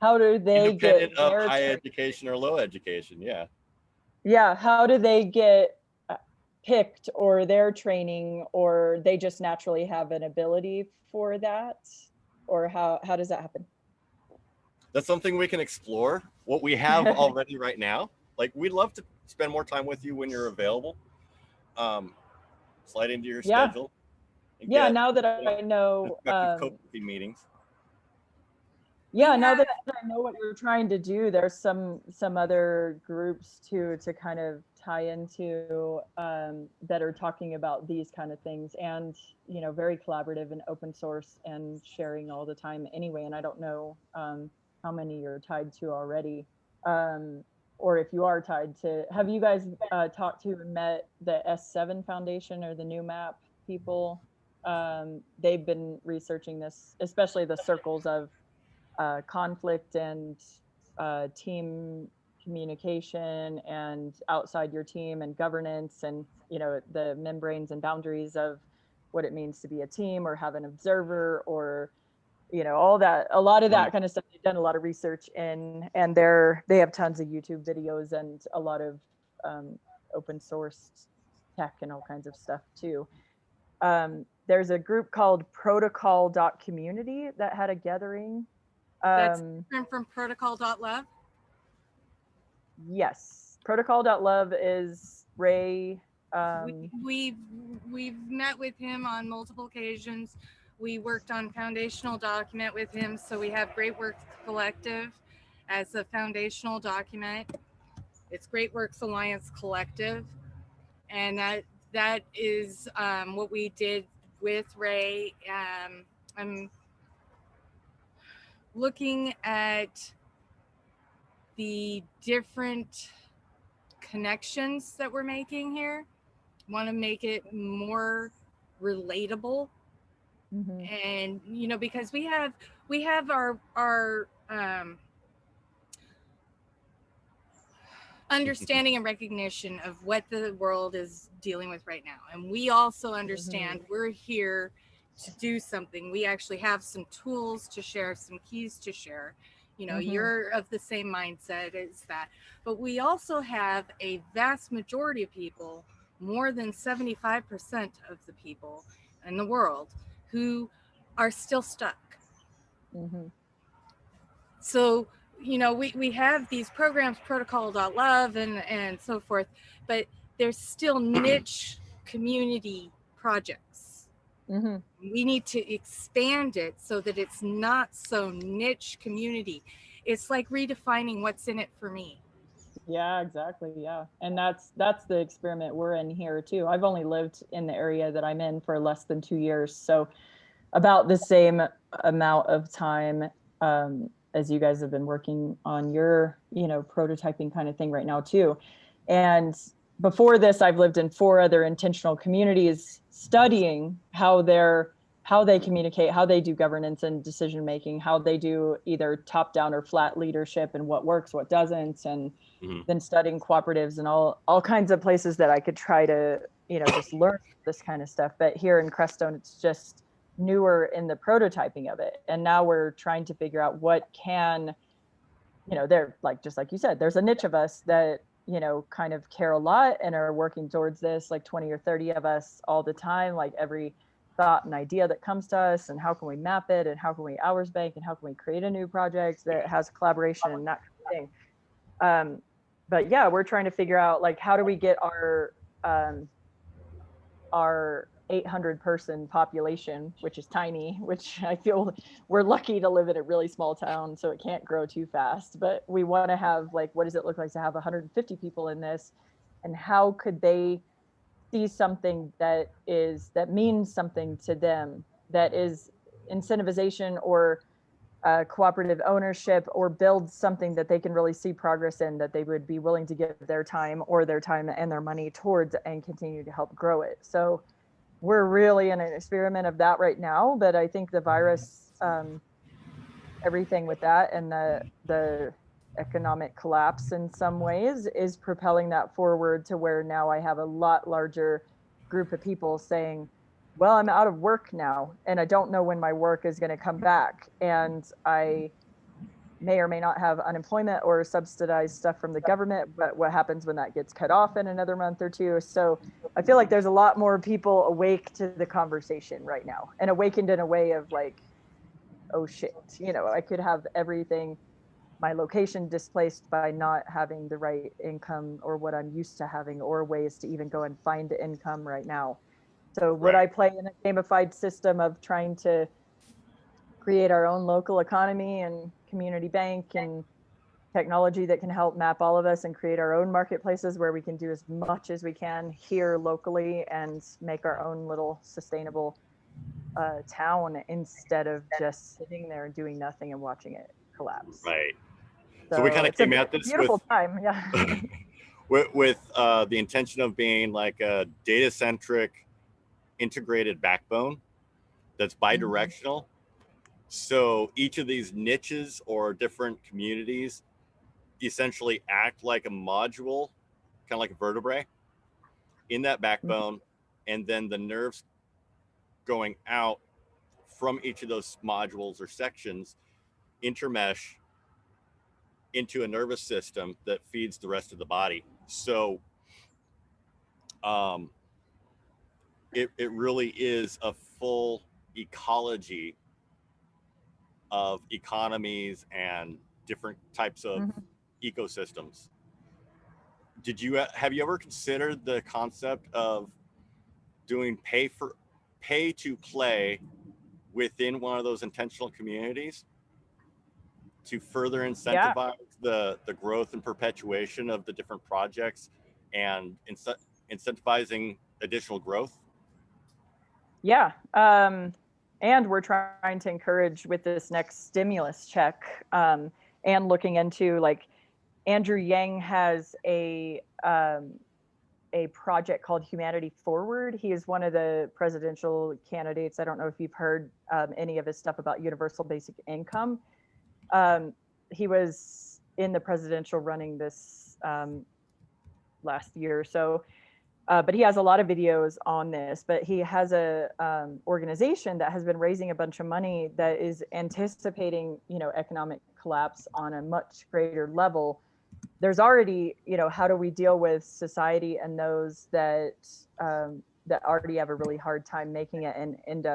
How do they Independent get of high education or low education? Yeah. How do they get picked, or their training, or they just naturally have an ability for that? Or how does that happen? That's something we can explore. What we have already right now, like, we'd love to spend more time with you when you're available. Slide into your schedule. Yeah, now that I know co-working meetings. Yeah, now that I know what you're trying to do, there's some other groups too to kind of tie into that are talking about these kind of things, and very collaborative and open source and sharing all the time anyway. And I don't know how many you're tied to already, or if you are tied to. Have you guys talked to and met the S7 Foundation or the New Map people? They've been researching this, especially the circles of conflict and team communication and outside your team and governance, and the membranes and boundaries of what it means to be a team or have an observer, or all that, a lot of that kind of stuff. They've done a lot of research in, and they have tons of YouTube videos and a lot of open source tech and all kinds of stuff too. There's a group called protocol.community that had a gathering. That's different from protocol.love? Yes. Protocol.love is Ray. We've met with him on multiple occasions. We worked on foundational document with him. So we have Great Works Collective as a foundational document. It's Great Works Alliance Collective. And that is what we did with Ray. I'm looking at the different connections that we're making here. Want to make it more relatable. And because we have our understanding and recognition of what the world is dealing with right now, and we also understand we're here to do something. We actually have some tools to share, some keys to share. You're of the same mindset as that, but we also have a vast majority of people, more than 75% of the people in the world, who are still stuck. So we have these programs, protocol.love and so forth, but there's still niche community projects. We need to expand it so that it's not so niche community. It's like redefining what's in it for me. Yeah, exactly. Yeah. And that's the experiment we're in here too. I've only lived in the area that I'm in for less than 2 years. So about the same amount of time as you guys have been working on your, prototyping kind of thing right now too. And before this, I've lived in 4 other intentional communities studying how they communicate, how they do governance and decision making, how they do either top down or flat leadership, and what works, what doesn't, and then studying cooperatives and all kinds of places that I could try to, just learn this kind of stuff. But here in Crestone, it's just newer in the prototyping of it. And now we're trying to figure out what can, they're like, just like you said, there's a niche of us that, kind of care a lot and are working towards this, like 20 or 30 of us all the time, like every thought and idea that comes to us, and how can we map it, and how can we hours bank, and how can we create a new project that has collaboration and that kind of thing. But yeah, we're trying to figure out, like, how do we get our 800 person population, which is tiny, which I feel we're lucky to live in a really small town, so it can't grow too fast. But we want to have, like, what does it look like to have 150 people in this, and how could they see something that means something to them, that is incentivization or cooperative ownership, or build something that they can really see progress in, that they would be willing to give their time and their money towards, and continue to help grow it. So we're really in an experiment of that right now. But I think the virus, everything with that, and the economic collapse in some ways, is propelling that forward to where now I have a lot larger group of people saying, well, I'm out of work now, and I don't know when my work is going to come back, and I may or may not have unemployment or subsidized stuff from the government, but what happens when that gets cut off in another month or two? So I feel like there's a lot more people awake to the conversation right now, and awakened in a way of like, oh shit, I could have everything, my location displaced by not having the right income or what I'm used to having, or ways to even go and find income right now. So would I play in a gamified system of trying to create our own local economy and community bank and technology that can help map all of us, and create our own marketplaces where we can do as much as we can here locally and make our own little sustainable town, instead of just sitting there and doing nothing and watching it collapse? Right. So we kind of came at this beautiful time, yeah. with the intention of being like a data-centric integrated backbone that's bi-directional. So each of these niches or different communities essentially act like a module, kind of like a vertebrae in that backbone, and then the nerves going out from each of those modules or sections intermesh into a nervous system that feeds the rest of the body. So it really is a full ecology of economies and different types of ecosystems. Have you ever considered the concept of doing pay to play within one of those intentional communities to further incentivize the growth and perpetuation of the different projects, and incentivizing additional growth? Yeah. And we're trying to encourage with this next stimulus check, and looking into, like, Andrew Yang has a project called Humanity Forward. He is one of the presidential candidates. I don't know if you've heard any of his stuff about universal basic income. He was in the presidential running this last year or so. But he has a lot of videos on this. But he has a organization that has been raising a bunch of money that is anticipating, economic collapse on a much greater level. There's already, how do we deal with society and those that already have a really hard time making it, and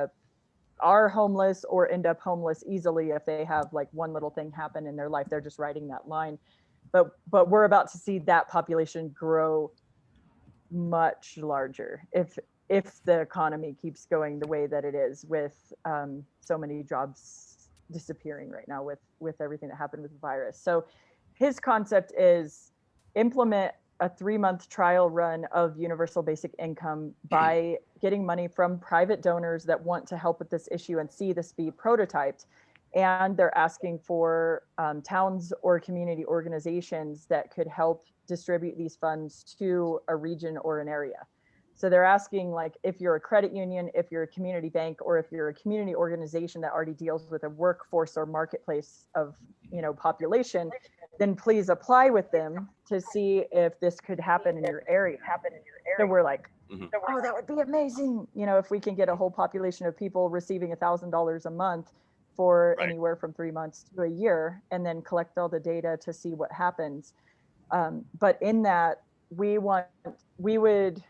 are homeless, or end up homeless easily if they have like one little thing happen in their life. They're just riding that line. But we're about to see that population grow much larger if the economy keeps going the way that it is, with so many jobs disappearing right now with everything that happened with the virus. So his concept is implement a 3-month trial run of universal basic income by getting money from private donors that want to help with this issue and see this be prototyped. And they're asking for towns or community organizations that could help distribute these funds to a region or an area. So they're asking, like, if you're a credit union, if you're a community bank, or if you're a community organization that already deals with a workforce or marketplace of, population, then please apply with them to see if this could happen in your area. So we're like, Mhm. oh, that would be amazing. You know, if we can get a whole population of people receiving $1,000 a month for Right. anywhere from 3 months to a year, and then collect all the data to see what happens. But in that, we want, we would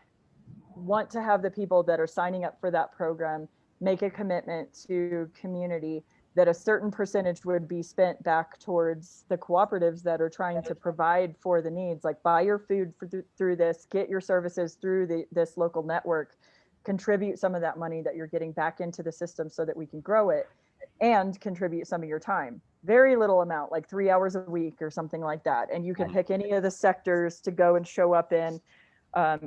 want to have the people that are signing up for that program make a commitment to community that a certain percentage would be spent back towards the cooperatives that are trying to provide for the needs, like buy your food through this, get your services through this local network, contribute some of that money that you're getting back into the system so that we can grow it, and contribute some of your time. Very little amount, like 3 hours a week or something like that. And you can pick any of the sectors to go and show up in,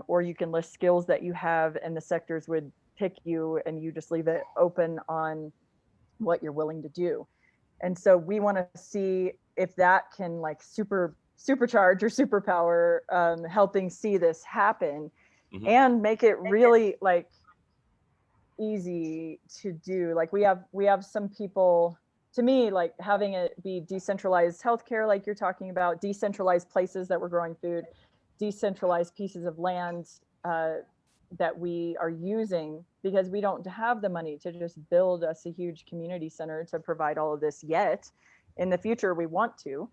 or you can list skills that you have and the sectors would pick you, and you just leave it open on what you're willing to do. And so we want to see if that can like supercharge or superpower helping see this happen, Mhm. and make it really like easy to do. Like we have some people, to me, like having it be decentralized healthcare, like you're talking about, decentralized places that we're growing food, decentralized pieces of land that we are using, because we don't have the money to just build us a huge community center to provide all of this yet. In the future, we want to,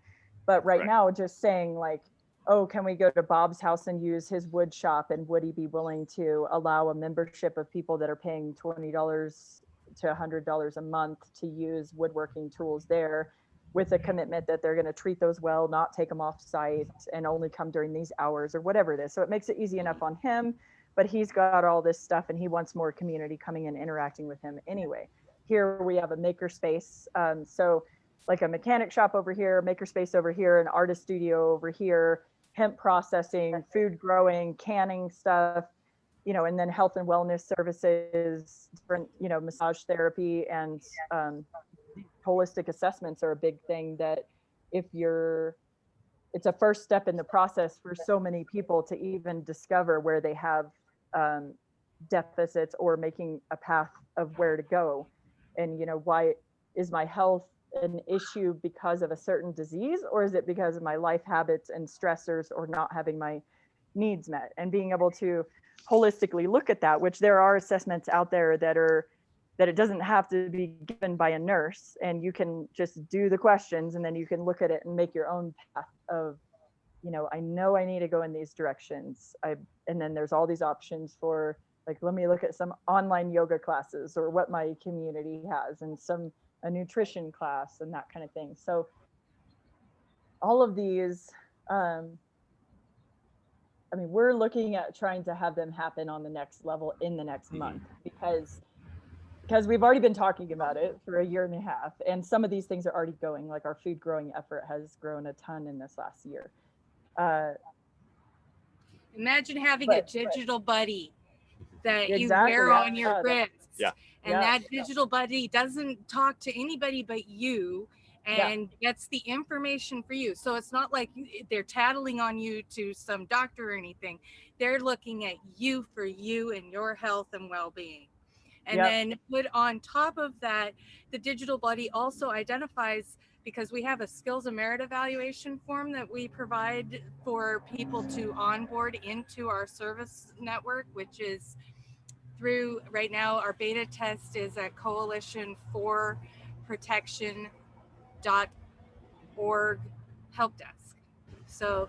but right Right. now, just saying like, oh, can we go to Bob's house and use his wood shop? And would he be willing to allow a membership of people that are paying $20 to $100 a month to use woodworking tools there, with a commitment that they're going to treat those well, not take them off site, and only come during these hours or whatever it is. So it makes it easy enough on him, but he's got all this stuff and he wants more community coming and interacting with him anyway. Here we have a maker space. So like a mechanic shop over here, maker space over here, an artist studio over here, hemp processing, food growing, canning stuff, you know, and then health and wellness services, different, you know, massage therapy, and holistic assessments are a big thing that if you're, it's a first step in the process for so many people to even discover where they have um, deficits, or making a path of where to go. And, you know, why is my health an issue because of a certain disease, or is it because of my life habits and stressors, or not having my needs met? And being able to holistically look at that, which there are assessments out there that are, that it doesn't have to be given by a nurse, and you can just do the questions and then you can look at it and make your own path of, you know I need to go in these directions. And then there's all these options for, like, let me look at some online yoga classes, or what my community has, and a nutrition class and that kind of thing. So all of these, um, I mean, we're looking at trying to have them happen on the next level in the next month, because we've already been talking about it for a year and a half, and some of these things are already going. Like our food growing effort has grown a ton in this last year. uh, Imagine having a but digital buddy that you exactly, wear on your yeah, wrist. Yeah. And yeah, that digital buddy doesn't talk to anybody but you yeah, and gets the information for you. So it's not like they're tattling on you to some doctor or anything. They're looking at you for you and your health and well being. And yep, then put on top of that, the digital buddy also identifies, because we have a skills and merit evaluation form that we provide for people to onboard into our service network, which is through, right now our beta test is at coalitionforprotection.org help desk. So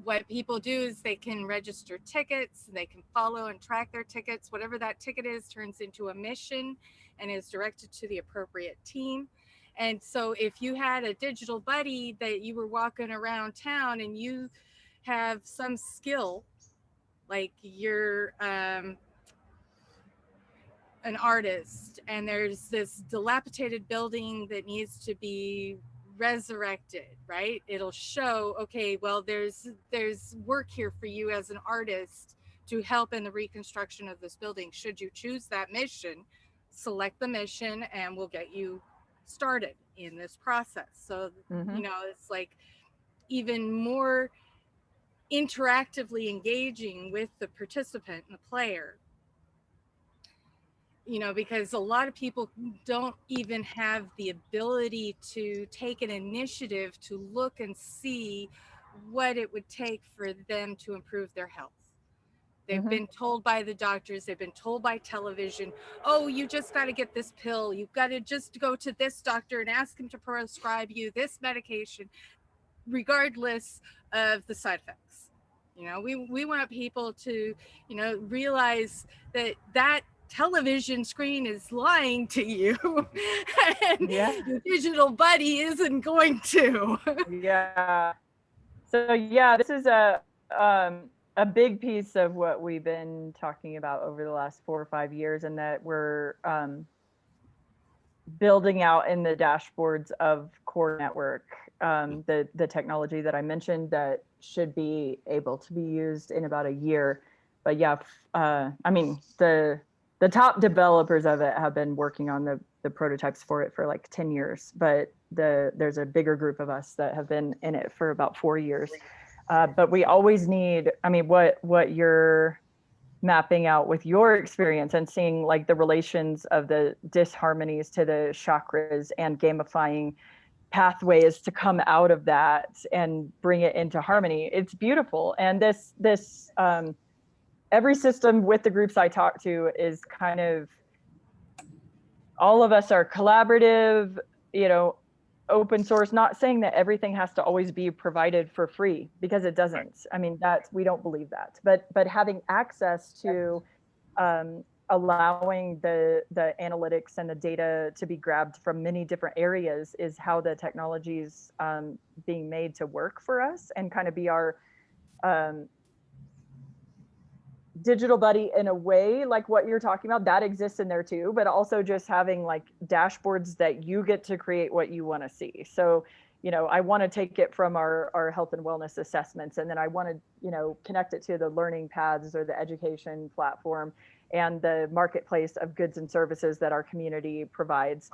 what people do is they can register tickets, they can follow and track their tickets. Whatever that ticket is turns into a mission and is directed to the appropriate team. And so if you had a digital buddy that you were walking around town and you have some skill, like you're an artist and there's this dilapidated building that needs to be resurrected, right? It'll show, okay, well, there's work here for you as an artist to help in the reconstruction of this building. Should you choose that mission, select the mission and we'll get you started in this process. So mm-hmm, it's like even more interactively engaging with the participant and the player, because a lot of people don't even have the ability to take an initiative to look and see what it would take for them to improve their health. They've been told by the doctors, they've been told by television, oh, you just got to get this pill. You've got to just go to this doctor and ask him to prescribe you this medication, regardless of the side effects. You know, we want people to, you know, realize that that television screen is lying to you and your digital buddy isn't going to. Yeah. So yeah, this is a big piece of what we've been talking about over the last 4 or 5 years, and that we're building out in the dashboards of Core Network, the technology that I mentioned that should be able to be used in about a year. But yeah, I mean, the top developers of it have been working on the prototypes for it for like 10 years, but there's a bigger group of us that have been in it for about 4 years. But we always need, I mean, what you're mapping out with your experience and seeing like the relations of the disharmonies to the chakras and gamifying pathways to come out of that and bring it into harmony. It's beautiful. And this every system with the groups I talk to is kind of, all of us are collaborative, you know, open source, not saying that everything has to always be provided for free, because it doesn't. I mean, we don't believe that, but having access to allowing the analytics and the data to be grabbed from many different areas is how the technology's being made to work for us and kind of be our digital buddy in a way, like what you're talking about, that exists in there too, but also just having like dashboards that you get to create what you want to see. So, you know, I want to take it from our health and wellness assessments, and then I want to, you know, connect it to the learning paths or the education platform and the marketplace of goods and services that our community provides.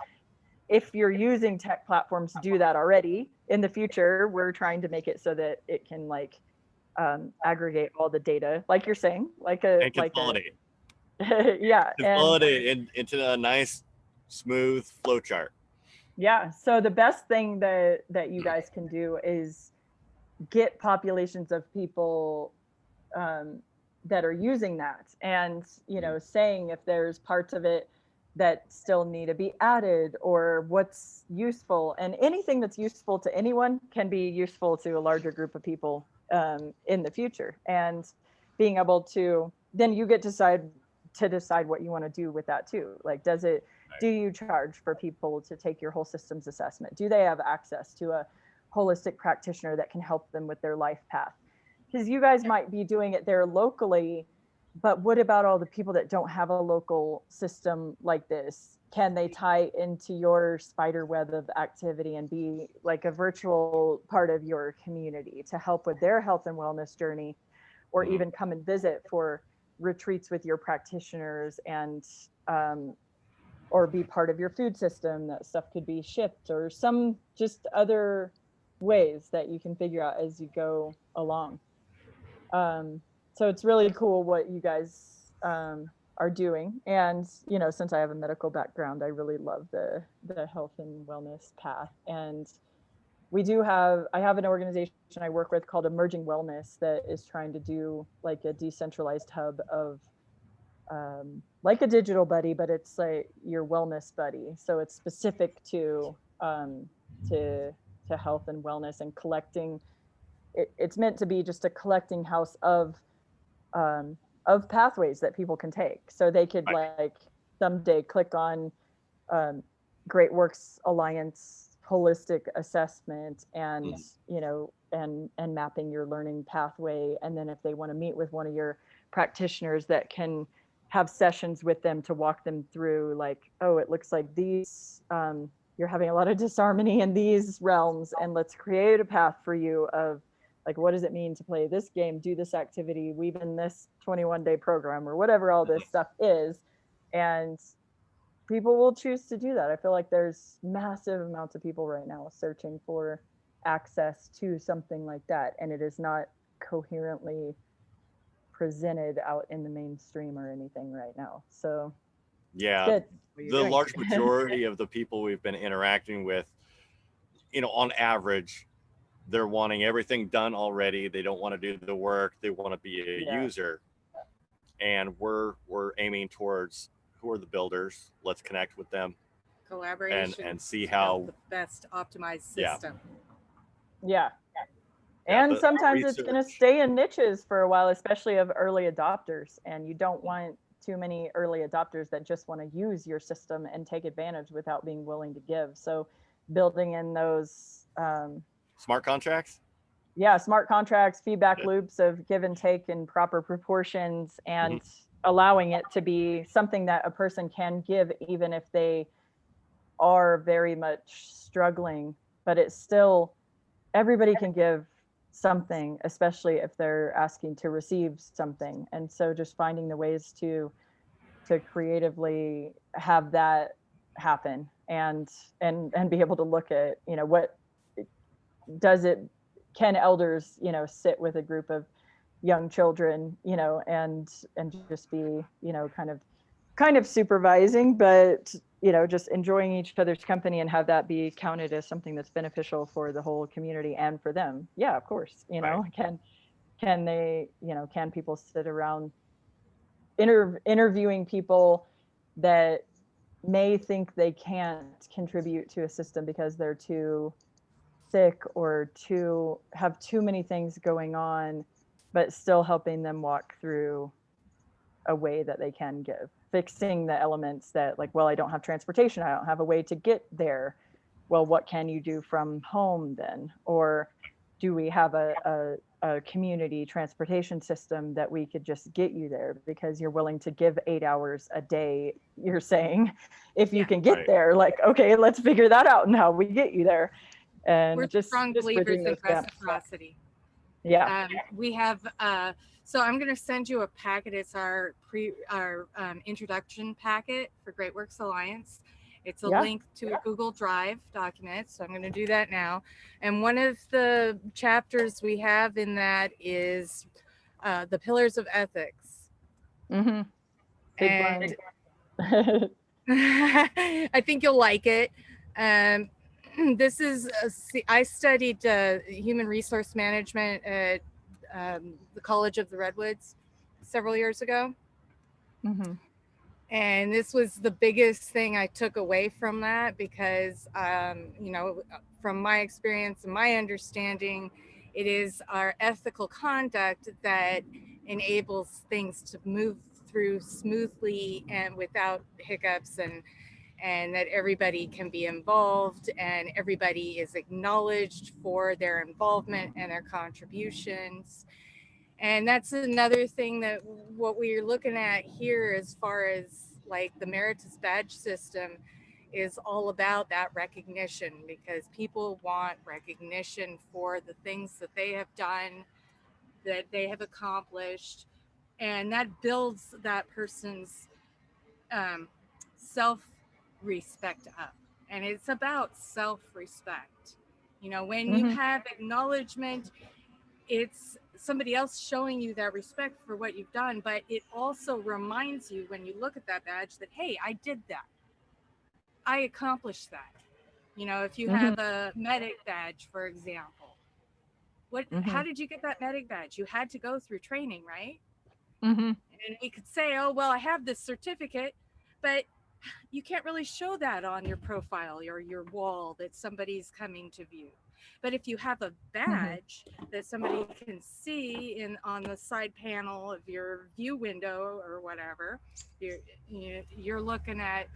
If you're using tech platforms to do that already, in the future, we're trying to make it so that it can like aggregate all the data, like you're saying, and consolidate. Yeah, consolidate into a nice, smooth flow chart. Yeah. So the best thing that you guys can do is get populations of people that are using that, and you know, saying if there's parts of it that still need to be added or what's useful, and anything that's useful to anyone can be useful to a larger group of people in the future. And being able to, then you get to decide what you want to do with that too. Like, do you charge for people to take your whole systems assessment? Do they have access to a holistic practitioner that can help them with their life path? Because you guys might be doing it there locally, but what about all the people that don't have a local system like this? Can they tie into your spider web of activity and be like a virtual part of your community to help with their health and wellness journey, or even come and visit for retreats with your practitioners, and or be part of your food system? That stuff could be shipped, or some just other ways that you can figure out as you go along. So it's really cool what you guys are doing. And, you know, since I have a medical background, I really love the health and wellness path. And I have an organization I work with called Emerging Wellness that is trying to do like a decentralized hub of like a digital buddy, but it's like your wellness buddy. So it's specific to health and wellness and collecting. It's meant to be just a collecting house of pathways that people can take. So they could like someday click on Great Works Alliance holistic assessment and, you know, and mapping your learning pathway. And then if they want to meet with one of your practitioners that can have sessions with them to walk them through like, oh, it looks like these, you're having a lot of disharmony in these realms, and let's create a path for you of like, what does it mean to play this game, do this activity, weave in this 21-day program, or whatever all this stuff is. And people will choose to do that. I feel like there's massive amounts of people right now searching for access to something like that, and it is not coherently presented out in the mainstream or anything right now. So yeah, the large majority of the people we've been interacting with, you know, on average, they're wanting everything done already. They don't want to do the work. They want to be a user. and we're aiming towards who are the builders. Let's connect with them Collaboration and see to build how, the best optimized yeah, system. Yeah. yeah, And but sometimes it's going to research. stay in niches for a while, especially of early adopters. And you don't want too many early adopters that just want to use your system and take advantage without being willing to give. So building in those, Smart contracts. yeah, smart contracts, feedback Yeah. loops of give and take in proper proportions, Mm-hmm. and allowing it to be something that a person can give even if they are very much struggling, but it's still, everybody can give something, especially if they're asking to receive something. And so just finding the ways to creatively have that happen, and be able to look at, what does it, can elders, sit with a group of young children, and just be, kind of supervising, but just enjoying each other's company, and have that be counted as something that's beneficial for the whole community and for them. Yeah, of course. Right. Can they, can people sit around interviewing people that may think they can't contribute to a system because they're too sick or too have too many things going on, but still helping them walk through a way that they can give, fixing the elements that, like, well, I don't have transportation, I don't have a way to get there. Well, what can you do from home then? Or do we have a community transportation system that we could just get you there because you're willing to give 8 hours a day, you're saying, if you Yeah. can get Right. there, like, okay, let's figure that out and how we get you there. We're And just strong bridging believers in those gaps. reciprocity. Yeah. We have, so I'm going to send you a packet. It's our introduction packet for Great Works Alliance. It's a Yeah. link to a Google Drive document. So I'm going to do that now. And one of the chapters we have in that is the pillars of ethics. Mm-hmm. Big And one. I think you'll like it. This is, I studied human resource management at the College of the Redwoods several years ago. Mm-hmm. And this was the biggest thing I took away from that because, from my experience and my understanding, it is our ethical conduct that enables things to move through smoothly and without hiccups, and that everybody can be involved and everybody is acknowledged for their involvement and their contributions. And that's another thing that what we're looking at here as far as like the Meritus badge system is all about that recognition, because people want recognition for the things that they have done, that they have accomplished, and that builds that person's self respect up. And it's about self respect. When you Mm-hmm. have acknowledgement, it's somebody else showing you that respect for what you've done, but it also reminds you when you look at that badge that, hey, I did that. I accomplished that. If you Mm-hmm. have a medic badge, for example, Mm-hmm. how did you get that medic badge? You had to go through training, right? Mm-hmm. And we could say, oh, well, I have this certificate, but you can't really show that on your profile or your wall that somebody's coming to view. But if you have a badge that somebody can see on the side panel of your view window or whatever, you're looking at,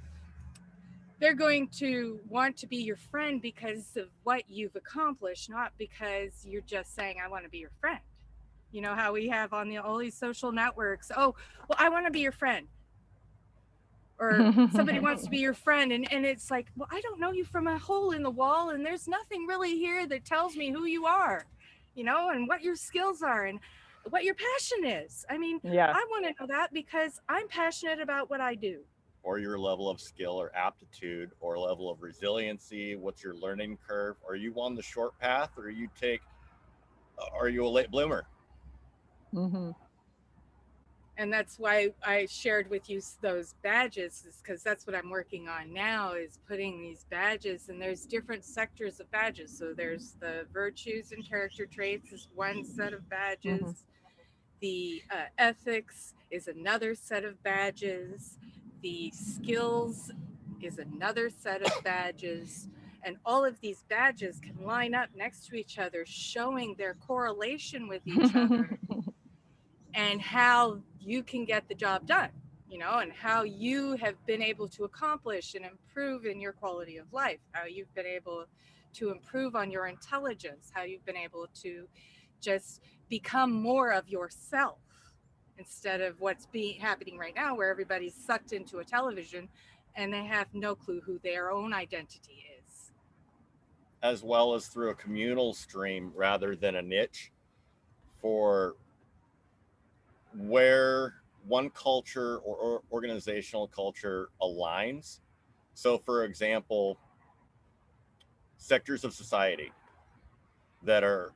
they're going to want to be your friend because of what you've accomplished, not because you're just saying, I want to be your friend. You know how we have on all these social networks, oh, well, I want to be your friend. Or somebody wants to be your friend, and it's like, well, I don't know you from a hole in the wall, and there's nothing really here that tells me who you are, and what your skills are and what your passion is. I mean, Yeah. I want to know that because I'm passionate about what I do. Or your level of skill or aptitude or level of resiliency. What's your learning curve? Are you on the short path, or are you a late bloomer? Mm-hmm. And that's why I shared with you those badges, is because that's what I'm working on now, is putting these badges, and there's different sectors of badges. So there's the virtues and character traits is one set of Mm-hmm. badges. The ethics is another set of badges. The skills is another set of badges. And all of these badges can line up next to each other, showing their correlation with each other and how you can get the job done, and how you have been able to accomplish and improve in your quality of life, how you've been able to improve on your intelligence, how you've been able to just become more of yourself instead of what's happening right now, where everybody's sucked into a television and they have no clue who their own identity is. As well as through a communal stream rather than a niche, for where one culture or organizational culture aligns. So, for example, sectors of society that are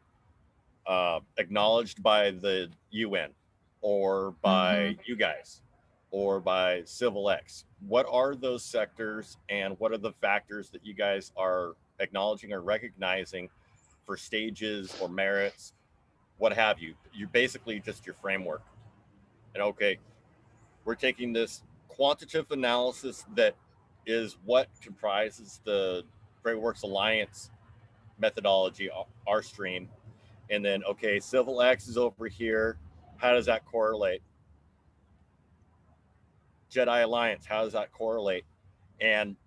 acknowledged by the UN or by you guys or by Civil X. What are those sectors, and what are the factors that you guys are acknowledging or recognizing for stages or merits, what have you? You're basically just your framework. And okay, we're taking this quantitative analysis that is what comprises the Great Works Alliance methodology, our stream. And then, okay, Civil X is over here. How does that correlate? Jedi Alliance, how does that correlate? And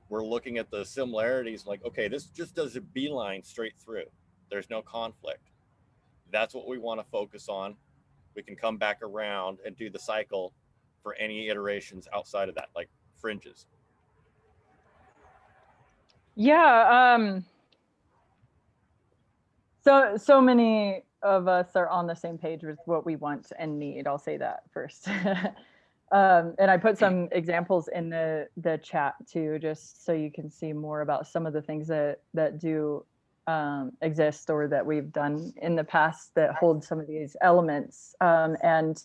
we're looking at the similarities like, okay, this just does a beeline straight through. There's no conflict. That's what we want to focus on. We can come back around and do the cycle for any iterations outside of that, like fringes. Yeah. So many of us are on the same page with what we want and need. I'll say that first. And I put some examples in the chat too, just so you can see more about some of the things that do exist or that we've done in the past that hold some of these elements. And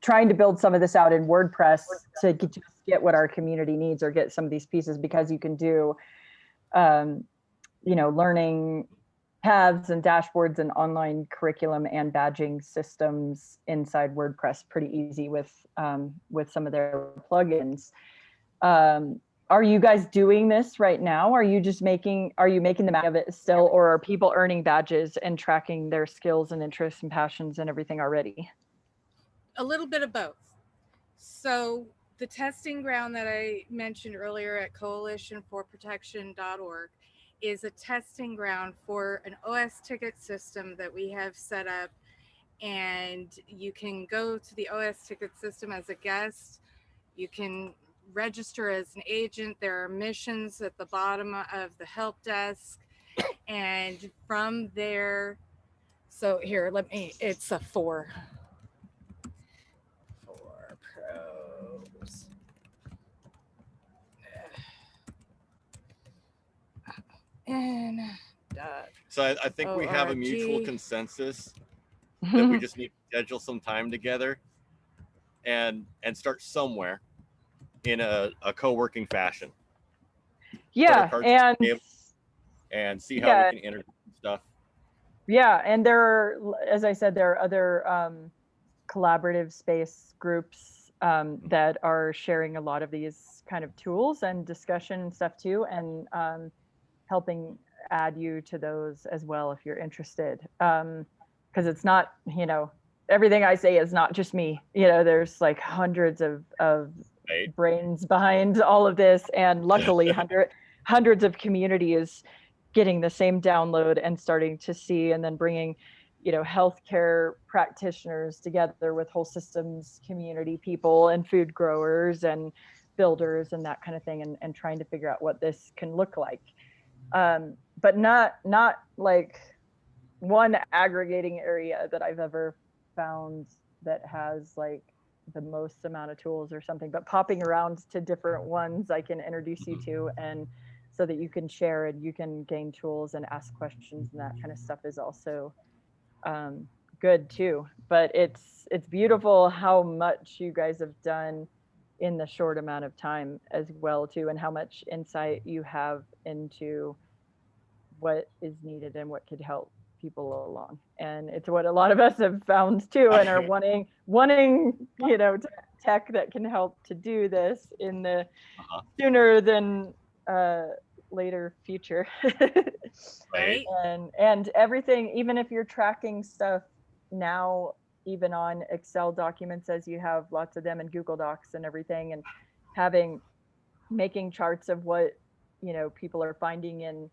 trying to build some of this out in WordPress to get what our community needs, or get some of these pieces, because you can do, learning paths and dashboards and online curriculum and badging systems inside WordPress pretty easy with some of their plugins. Are you guys doing this right now? Are you making the map of it still, or are people earning badges and tracking their skills and interests and passions and everything already? A little bit of both. So the testing ground that I mentioned earlier at coalitionforprotection.org is a testing ground for an OS ticket system that we have set up. And you can go to the OS ticket system as a guest. You can register as an agent. There are missions at the bottom of the help desk. And from there, so here, it's a 4 pros. And so I think we have a mutual consensus that we just need to schedule some time together and start somewhere in a co-working fashion. Yeah, and see how we can introduce stuff. Yeah, and there are, as I said, there are other collaborative space groups that are sharing a lot of these kind of tools and discussion and stuff too, and helping add you to those as well if you're interested. Because it's not, everything I say is not just me. There's like hundreds of right. brains behind all of this, and luckily hundreds of communities getting the same download and starting to see, and then bringing healthcare practitioners together with whole systems community people and food growers and builders and that kind of thing, and trying to figure out what this can look like. But not like one aggregating area that I've ever found that has like the most amount of tools or something, but popping around to different ones I can introduce you to, and so that you can share and you can gain tools and ask questions, and that kind of stuff is also good too. But it's beautiful how much you guys have done in the short amount of time as well too, and how much insight you have into what is needed and what could help people along. And it's what a lot of us have found too, and are wanting, tech that can help to do this in the sooner than later future. Right. And everything, even if you're tracking stuff now, even on Excel documents, as you have lots of them in Google Docs and everything, and making charts of what people are finding in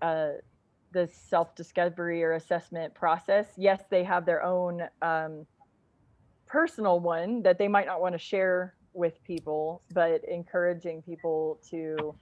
the self-discovery or assessment process. Yes, they have their own personal one that they might not want to share with people, but encouraging people to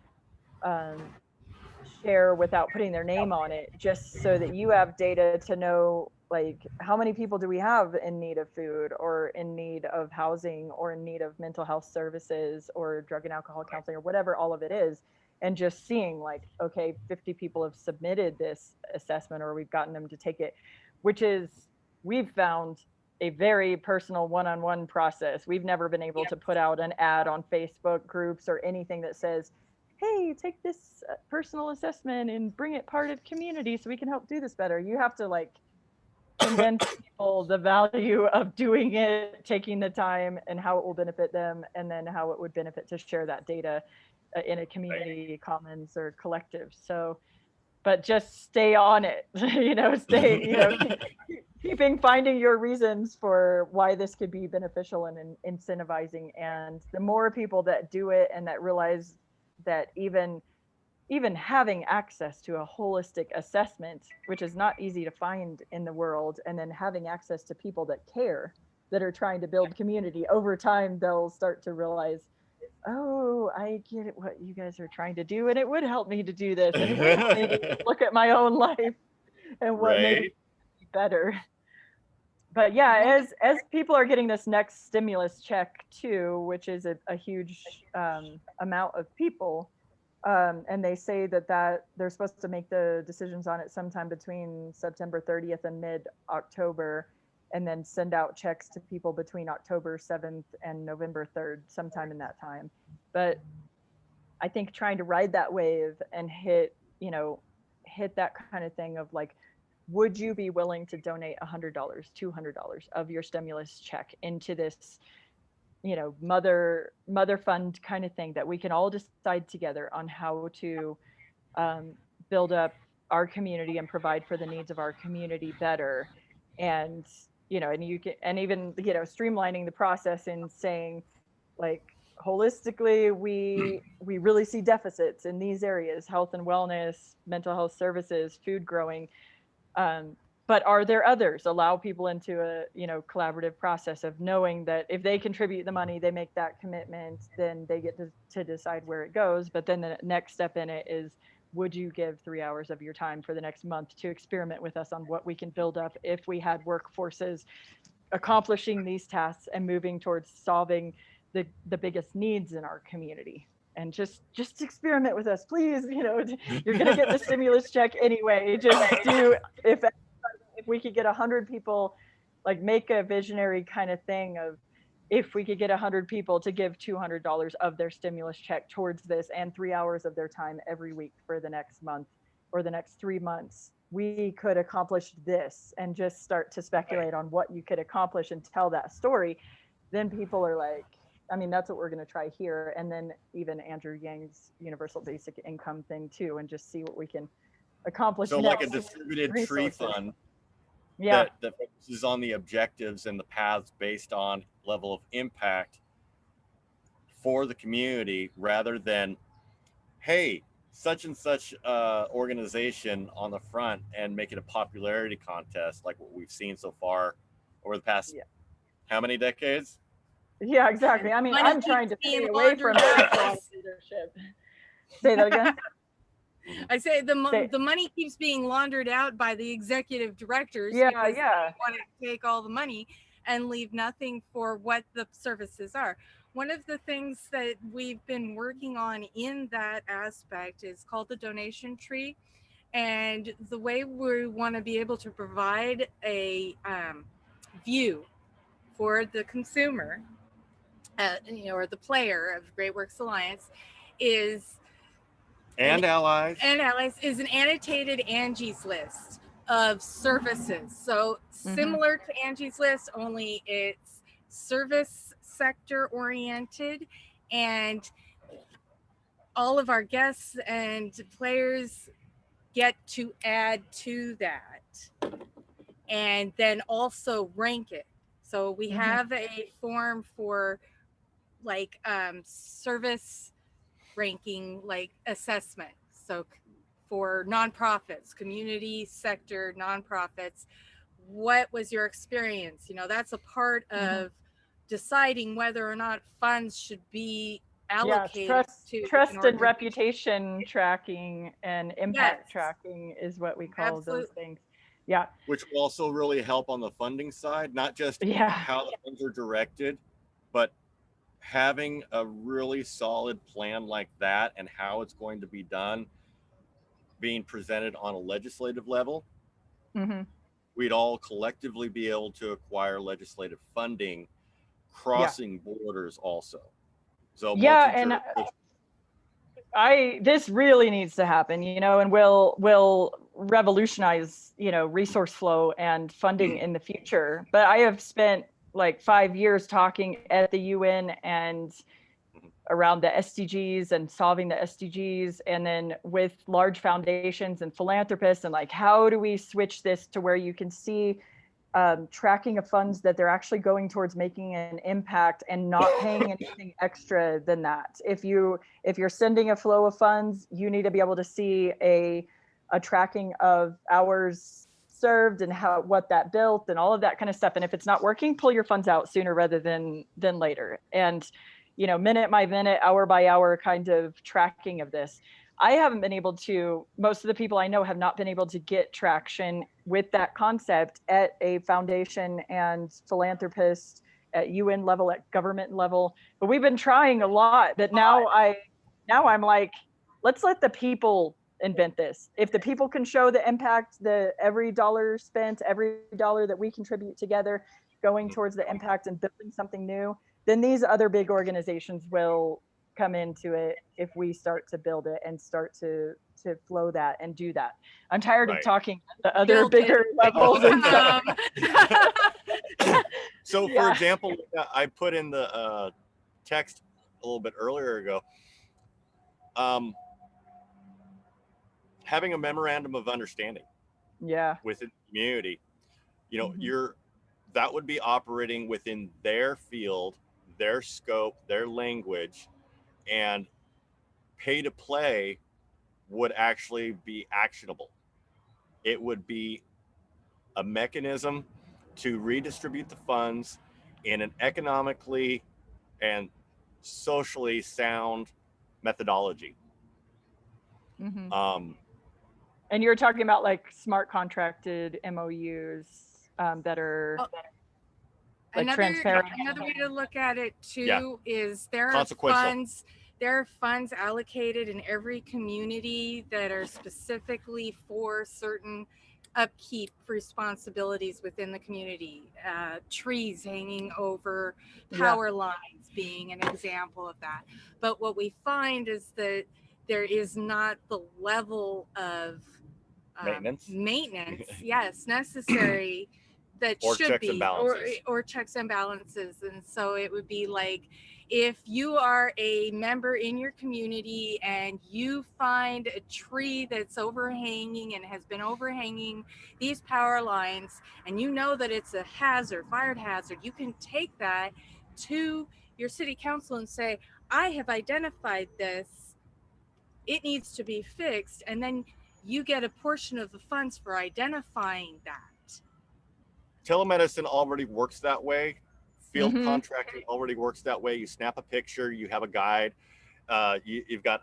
share without putting their name on it, just so that you have data to know, like, how many people do we have in need of food, or in need of housing, or in need of mental health services, or drug and alcohol counseling, or whatever all of it is. And just seeing, like, okay, 50 people have submitted this assessment, or we've gotten them to take it, which is, we've found, a very personal one-on-one process. We've never been able to put out an ad on Facebook groups or anything that says, hey, take this personal assessment and bring it part of community so we can help do this better. You have to, like, convince people the value of doing it, taking the time, and how it will benefit them, and then how it would benefit to share that data in a community commons or collective. So, but just stay on it, keeping finding your reasons for why this could be beneficial and incentivizing. And the more people that do it, and that realize that even having access to a holistic assessment, which is not easy to find in the world, and then having access to people that care, that are trying to build community, over time they'll start to realize, oh, I get it, what you guys are trying to do, and it would help me to do this, and it would help me to look at my own life and what maybe better. But yeah, as people are getting this next stimulus check too, which is a huge amount of people, and they say that they're supposed to make the decisions on it sometime between September 30th and mid-October, and then send out checks to people between October 7th and November 3rd, sometime in that time. But I think trying to ride that wave and hit that kind of thing of, like, would you be willing to donate $100, $200 of your stimulus check into this, mother fund kind of thing, that we can all decide together on how to build up our community and provide for the needs of our community better. And and you can, and even streamlining the process and saying, like, holistically, we really see deficits in these areas: health and wellness, mental health services, food growing. But are there others? Allow people into a collaborative process of knowing that if they contribute the money, they make that commitment, then they get to decide where it goes. But then the next step in it is, would you give 3 hours of your time for the next month to experiment with us on what we can build up if we had workforces accomplishing these tasks and moving towards solving the biggest needs in our community? And just experiment with us, please. You're gonna get the stimulus check anyway. Just do, if we could get 100 people, like, make a visionary kind of thing of, if we could get 100 people to give $200 of their stimulus check towards this, and 3 hours of their time every week for the next month or the next 3 months, we could accomplish this. And just start to speculate on what you could accomplish and tell that story. Then people are like, I mean, that's what we're going to try here. And then even Andrew Yang's universal basic income thing too, and just see what we can accomplish. So like a distributed tree fund that focuses on the objectives and the paths based on level of impact for the community, rather than, hey, such and such organization on the front, and make it a popularity contest, like what we've seen so far over the past how many decades? Yeah, exactly. I mean, I'm trying to stay away from leadership. Say that again. I say the money keeps being laundered out by the executive directors. Yeah, because they want to take all the money and leave nothing for what the services are. One of the things that we've been working on in that aspect is called the donation tree. And the way we want to be able to provide a view for the consumer, or the player of Great Works Alliance, is and allies is an annotated Angie's List of services. So similar to Angie's List, only it's service sector oriented, and all of our guests and players get to add to that and then also rank it. So we have a form for like service ranking, like assessment. So for nonprofits, community sector nonprofits, what was your experience? You know, that's a part of deciding whether or not funds should be allocated to trust and reputation tracking and impact tracking is what we call those things. Yeah. Which will also really help on the funding side, not just how the funds are directed, but having a really solid plan like that and how it's going to be done being presented on a legislative level. We'd all collectively be able to acquire legislative funding, crossing borders also. So and this really needs to happen, you know, and will revolutionize, you know, resource flow and funding in the future. But I have spent like 5 years talking at the UN and around the SDGs and solving the SDGs, and then with large foundations and philanthropists, and like, how do we switch this to where you can see tracking of funds that they're actually going towards making an impact and not paying anything extra than that. If you're sending a flow of funds, you need to be able to see a tracking of hours served and what that built and all of that kind of stuff. And if it's not working, pull your funds out sooner rather than later. And, you know, minute by minute, hour by hour kind of tracking of this. I haven't been able to, most of the people I know have not been able to get traction with that concept at a foundation and philanthropist at UN level, at government level. But we've been trying a lot, but now I'm like, let's let the people invent this. If the people can show the impact, every dollar spent, every dollar that we contribute together going towards the impact and building something new, then these other big organizations will come into it if we start to build it and start to flow that and do that. I'm tired of talking at the other bigger levels. So for example, I put in the text a little bit earlier ago, having a memorandum of understanding within the community, you know, that would be operating within their field, their scope, their language, and pay to play would actually be actionable. It would be a mechanism to redistribute the funds in an economically and socially sound methodology. And you're talking about like smart contracted MOUs that are like transparent. Another way to look at it too is there are funds allocated in every community that are specifically for certain upkeep responsibilities within the community. Trees hanging over power lines being an example of that. But what we find is that there is not the level of maintenance necessary that should be, or checks and balances. And so it would be like, if you are a member in your community and you find a tree that's overhanging and has been overhanging these power lines, and you know that it's a hazard, fire hazard, you can take that to your city council and say, I have identified this, it needs to be fixed. And then you get a portion of the funds for identifying that. Telemedicine already works that way. Field contracting already works that way. You snap a picture, you have a guide, you've got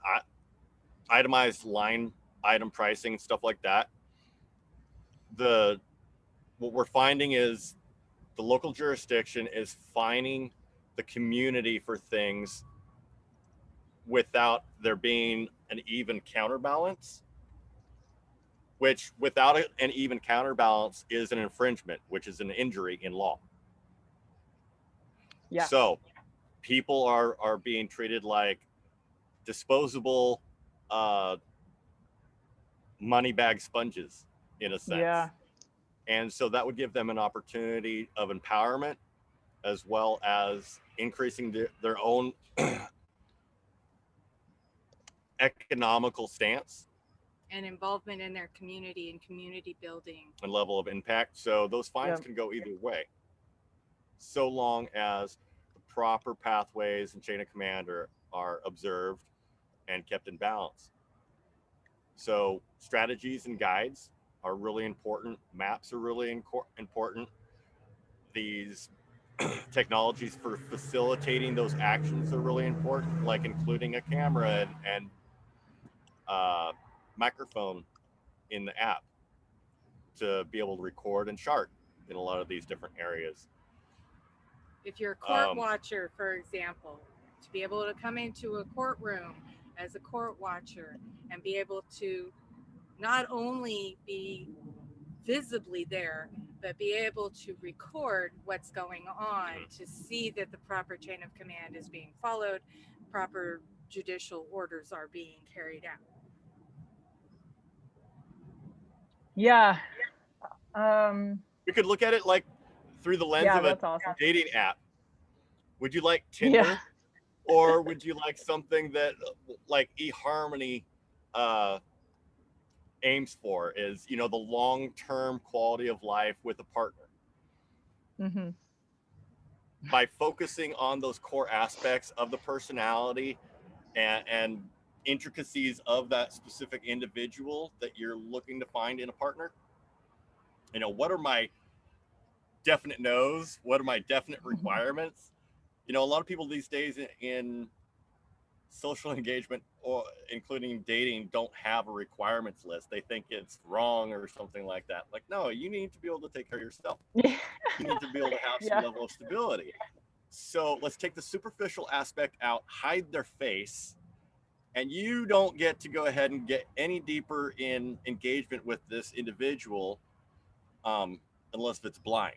itemized line item pricing, stuff like that. What we're finding is the local jurisdiction is fining the community for things without there being an even counterbalance, which without an even counterbalance is an infringement, which is an injury in law. So people are being treated like disposable money bag sponges. in a sense. Yeah. And so that would give them an opportunity of empowerment as well as increasing their own economical stance And involvement in their community and community building. and level of impact. So those fines Yep. can go either way, so long as the proper pathways and chain of command are observed and kept in balance. So strategies and guides are really important. Maps are really important. These technologies for facilitating those actions are really important, like including a camera and microphone in the app to be able to record and chart in a lot of these different areas. If you're a court watcher, for example, to be able to come into a courtroom as a court watcher and be able to not only be visibly there, but be able to record what's going on, to see that the proper chain of command is being followed, proper judicial orders are being carried out. Yeah. We could look at it like through the lens Yeah, of a that's awesome. dating app. Would you like Tinder, Yeah. or would you like something that like eHarmony aims for, is, you know, the long-term quality of life with a partner? Mm-hmm. By focusing on those core aspects of the personality and intricacies of that specific individual that you're looking to find in a partner. You know, what are my definite no's? What are my definite requirements? You know, a lot of people these days in social engagement, or including dating, don't have a requirements list. They think it's wrong or something like that. Like, no, you need to be able to take care of yourself. You need to be able to have some level of stability. So let's take the superficial aspect out, hide their face, and you don't get to go ahead and get any deeper in engagement with this individual unless it's blind.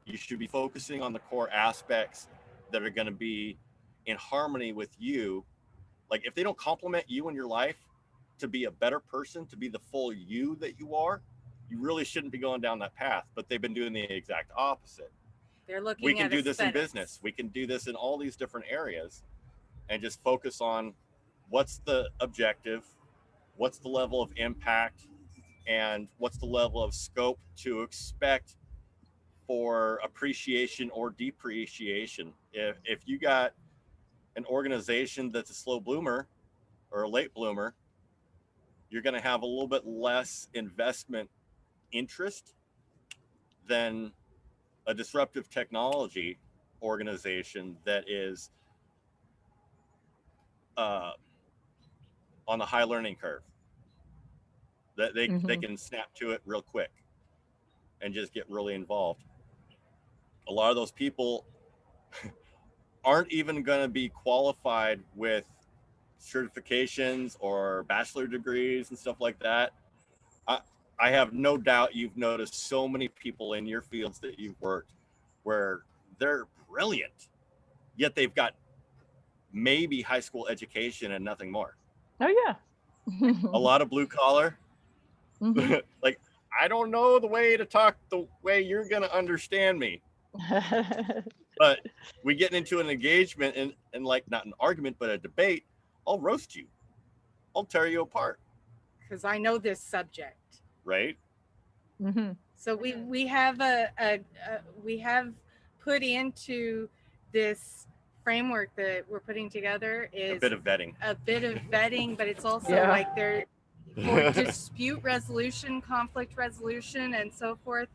You should be focusing on the core aspects that are going to be in harmony with you. Like, if they don't complement you in your life to be a better person, to be the full you that you are, you really shouldn't be going down that path. But they've been doing the exact opposite. They're looking. We can at do aesthetics. this in business. We can do this in all these different areas, and just focus on what's the objective, what's the level of impact, and what's the level of scope to expect for appreciation or depreciation. If you got an organization that's a slow bloomer or a late bloomer, you're going to have a little bit less investment interest than a disruptive technology organization that is on the high learning curve, that they can snap to it real quick and just get really involved. A lot of those people aren't even going to be qualified with certifications or bachelor degrees and stuff like that. I have no doubt you've noticed so many people in your fields that you've worked where they're brilliant, yet they've got maybe high school education and nothing more. Oh yeah. A lot of blue collar. Mm-hmm. Like, I don't know the way to talk the way you're going to understand me. But we get into an engagement and like, not an argument, but a debate, I'll roast you. I'll tear you apart. Because I know this subject. Right? Mm-hmm. So we have we have put into this framework that we're putting together is a bit of vetting, but it's also like there for dispute resolution, conflict resolution, and so forth,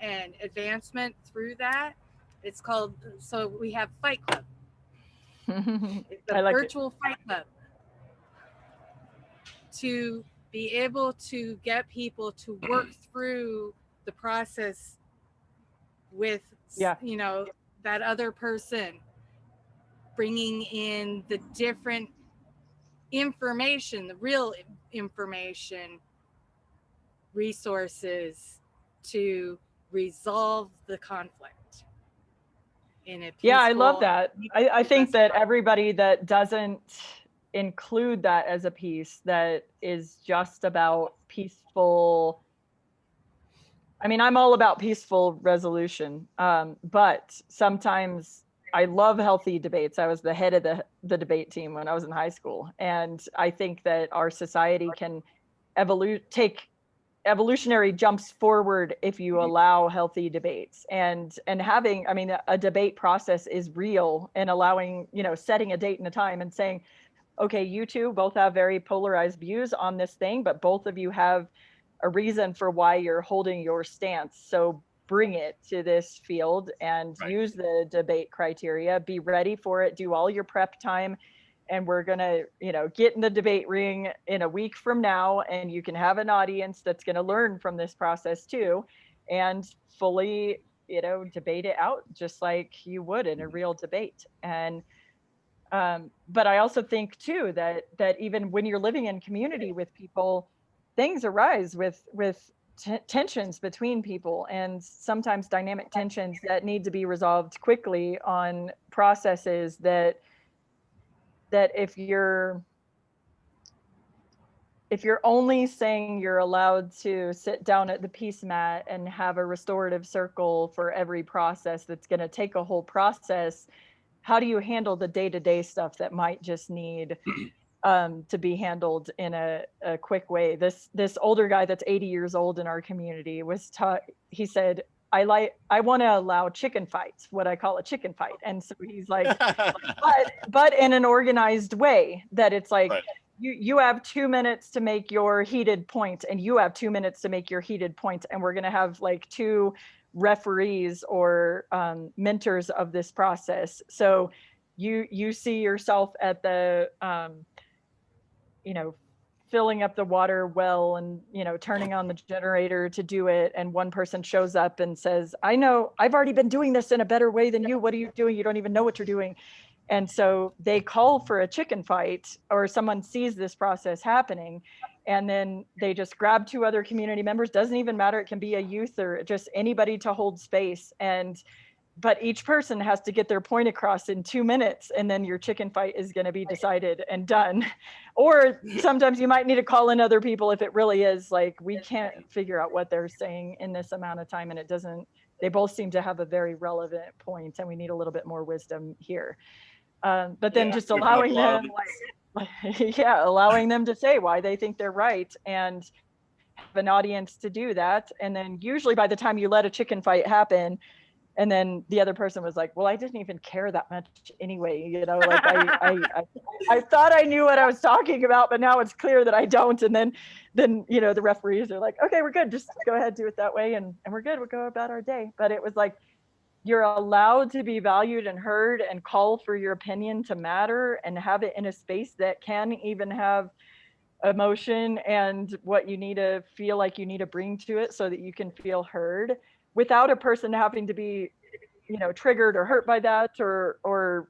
and advancement through that. It's called, so we have Fight Club. It's a virtual Fight Club to be able to get people to work through the process with, you know, that other person, bringing in the different information, the real information, resources to resolve the conflict in a peaceful. Yeah, I love that. I think that everybody that doesn't include that as a piece that is just about peaceful. I mean, I'm all about peaceful resolution, but sometimes I love healthy debates. I was the head of the debate team when I was in high school, and I think that our society can take evolutionary jumps forward if you allow healthy debates, and having, I mean, a debate process is real, and allowing, setting a date and a time and saying, okay, you two both have very polarized views on this thing, but both of you have a reason for why you're holding your stance. So bring it to this field and use the debate criteria, be ready for it, do all your prep time. And we're going to, get in the debate ring in a week from now, and you can have an audience that's going to learn from this process too, and fully, debate it out just like you would in a real debate. And but I also think too that even when you're living in community with people, things arise with tensions between people, and sometimes dynamic tensions that need to be resolved quickly on processes that if you're only saying you're allowed to sit down at the peace mat and have a restorative circle for every process that's going to take a whole process, how do you handle the day-to-day stuff that might just need to be handled in a quick way? This older guy that's 80 years old in our community was taught, he said, I want to allow chicken fights, what I call a chicken fight. And so he's like, but in an organized way, that it's like, you have 2 minutes to make your heated point, and you have 2 minutes to make your heated point, and we're going to have like two referees or mentors of this process. So you see yourself at the filling up the water well, and turning on the generator to do it, and one person shows up and says, I know, I've already been doing this in a better way than you. What are you doing? You don't even know what you're doing. And so they call for a chicken fight, or someone sees this process happening, and then they just grab two other community members. Doesn't even matter, it can be a youth or just anybody to hold space, but each person has to get their point across in 2 minutes, and then your chicken fight is going to be decided and done. Or sometimes you might need to call in other people if it really is like, we can't figure out what they're saying in this amount of time, and they both seem to have a very relevant point, and we need a little bit more wisdom here. But then just allowing them, allowing them to say why they think they're right, and have an audience to do that. And then usually by the time you let a chicken fight happen, and then the other person was like, well, I didn't even care that much anyway, like I thought I knew what I was talking about, but now it's clear that I don't. And then the referees are like, okay, we're good, just go ahead, do it that way, and we're good, we'll go about our day. But it was like, you're allowed to be valued and heard, and call for your opinion to matter, and have it in a space that can even have emotion and what you need to feel like you need to bring to it, so that you can feel heard, without a person having to be triggered or hurt by that, or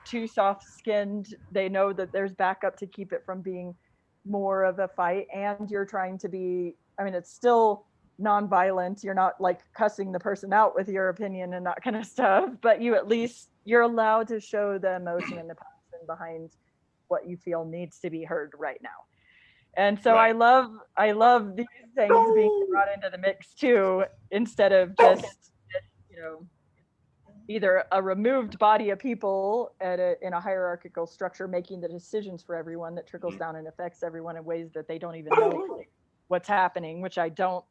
too soft skinned. They know that there's backup to keep it from being more of a fight, and you're trying to be, I mean, it's still non-violent. You're not like cussing the person out with your opinion and that kind of stuff, but you're allowed to show the emotion and the passion behind what you feel needs to be heard right now. And so I love these things being brought into the mix too, instead of just either a removed body of people in a hierarchical structure making the decisions for everyone that trickles down and affects everyone in ways that they don't even know what's happening, which I don't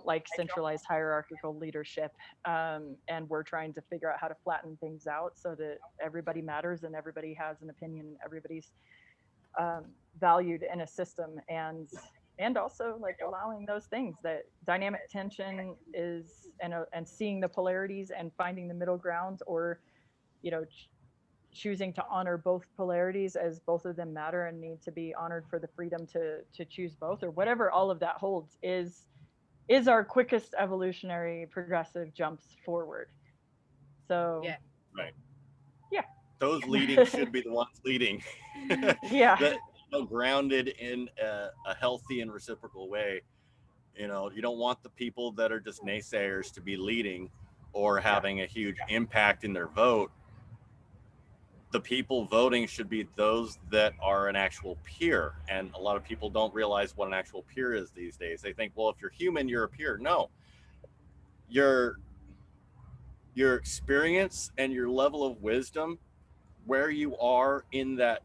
like centralized hierarchical leadership. And we're trying to figure out how to flatten things out so that everybody matters, and everybody has an opinion, everybody's valued in a system, and also like allowing those things, that dynamic tension is, and seeing the polarities and finding the middle ground, or choosing to honor both polarities, as both of them matter and need to be honored for the freedom to choose both, or whatever all of that holds, is our quickest evolutionary progressive jumps forward. So those leading should be the ones leading. Grounded in a healthy and reciprocal way. You don't want the people that are just naysayers to be leading or having a huge impact in their vote. the people voting should be those that are an actual peer. And a lot of people don't realize what an actual peer is these days. They think, well, if you're human, you're a peer. No, your experience and your level of wisdom, where you are in that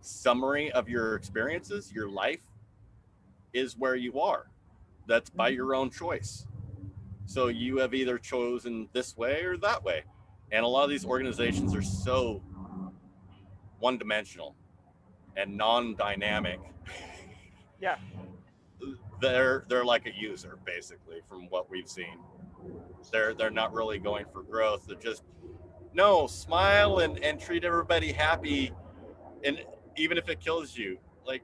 summary of your experiences, your life, is where you are. That's by your own choice. So you have either chosen this way or that way. And a lot of these organizations are so one-dimensional and non-dynamic. Yeah. They're like a user, basically, from what we've seen. They're not really going for growth. They're just, no, smile and treat everybody happy, and even if it kills you. Like,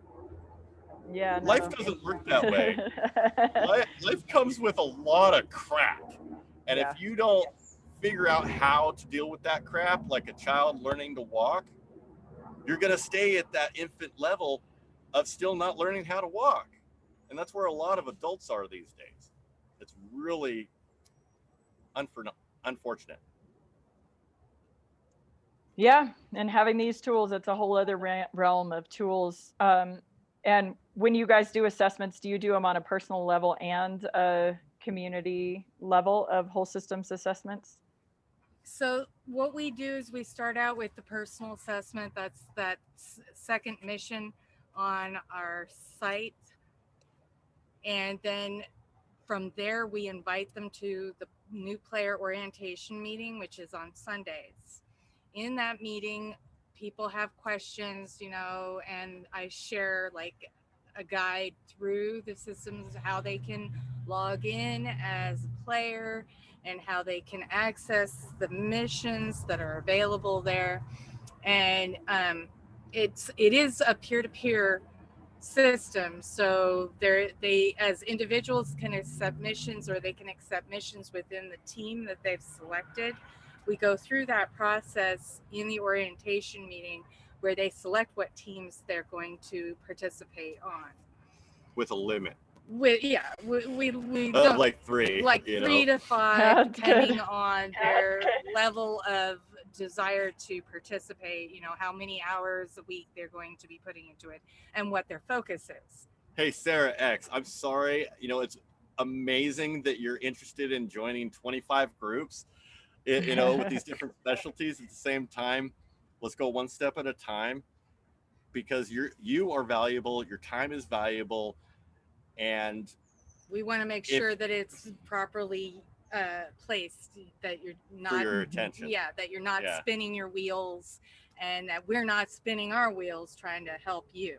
Yeah, no. life doesn't work that way. Life comes with a lot of crap, and Yeah. if you don't figure out how to deal with that crap, like a child learning to walk, you're going to stay at that infant level of still not learning how to walk. And that's where a lot of adults are these days. It's really unfortunate. Yeah, and having these tools, it's a whole other realm of tools. And when you guys do assessments, do you do them on a personal level and a community level of whole systems assessments? So what we do is we start out with the personal assessment. That's that second mission on our site. And then from there, we invite them to the new player orientation meeting, which is on Sundays. In that meeting, people have questions, and I share like a guide through the systems, how they can log in as a player and how they can access the missions that are available there. And it is a peer-to-peer system, so they as individuals can accept missions, or they can accept missions within the team that they've selected. We go through that process in the orientation meeting where they select what teams they're going to participate on With a limit. We don't, like 3. like 3 to 5, That's depending good. on their level of desire to participate, how many hours a week they're going to be putting into it and what their focus is. Hey, Sarah X, I'm sorry. It's amazing that you're interested in joining 25 groups, with these different specialties at the same time. Let's go one step at a time, because you are valuable. Your time is valuable. And we want to make sure that it's properly placed, that you're not for your attention. that you're not spinning your wheels, and that we're not spinning our wheels trying to help you.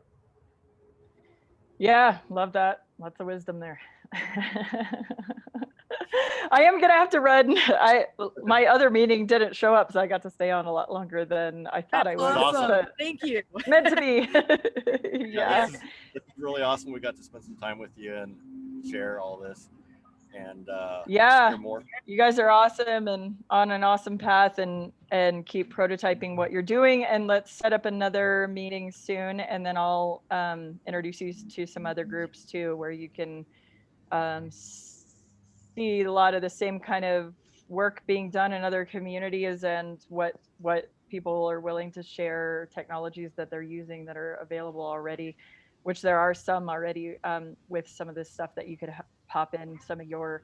Yeah, love that. Lots of wisdom there. I am gonna have to run. My other meeting didn't show up, so I got to stay on a lot longer than I thought I would. Awesome. But Thank you. Meant to be. Yeah. This is really awesome. We got to spend some time with you and share all this. And hear more. You guys are awesome and on an awesome path, and keep prototyping what you're doing. And let's set up another meeting soon, and then I'll introduce you to some other groups too, where you can see a lot of the same kind of work being done in other communities, and what people are willing to share, technologies that they're using that are available already, which there are some already with some of this stuff that you could pop in some of your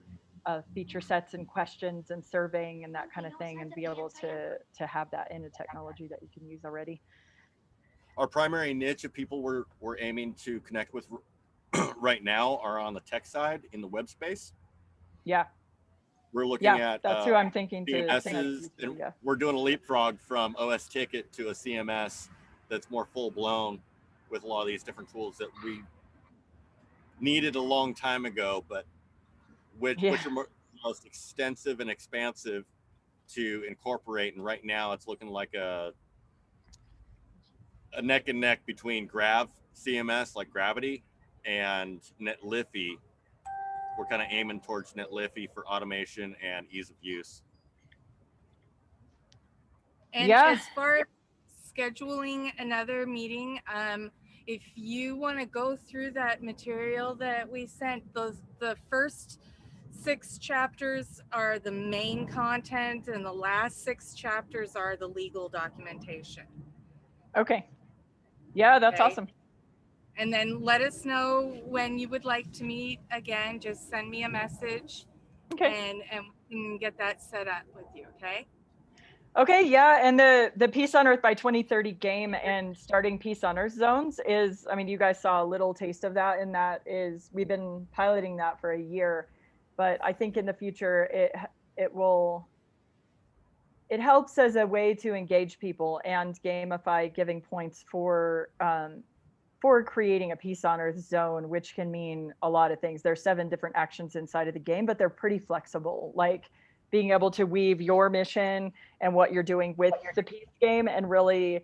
feature sets and questions and surveying and that kind of thing, and be able to have that in a technology that you can use already. Our primary niche of people we're aiming to connect with right now are on the tech side in the web space. Yeah. We're looking at that's who I'm thinking CMSs, and we're doing a leapfrog from OS Ticket to a CMS that's more full blown with a lot of these different tools that we needed a long time ago, but which are most extensive and expansive to incorporate. And right now it's looking like a neck and neck between Grav CMS, like Gravity, and NetLiffy. We're kind of aiming towards NetLiffy for automation and ease of use. And as far as scheduling another meeting, if you want to go through that material that we sent, the first 6 chapters are the main content, and the last 6 chapters are the legal documentation. Okay. Yeah, that's Okay. awesome. And then let us know when you would like to meet again. Just send me a message, Okay. and we can get that set up with you. Okay. Okay, yeah, and the Peace on Earth by 2030 game and starting Peace on Earth zones is, I mean, you guys saw a little taste of that, and that is, we've been piloting that for a year, but I think in the future it will, it helps as a way to engage people and gamify giving points for creating a Peace on Earth zone, which can mean a lot of things. There's 7 different actions inside of the game, but they're pretty flexible. Like being able to weave your mission and what you're doing with the Peace game and really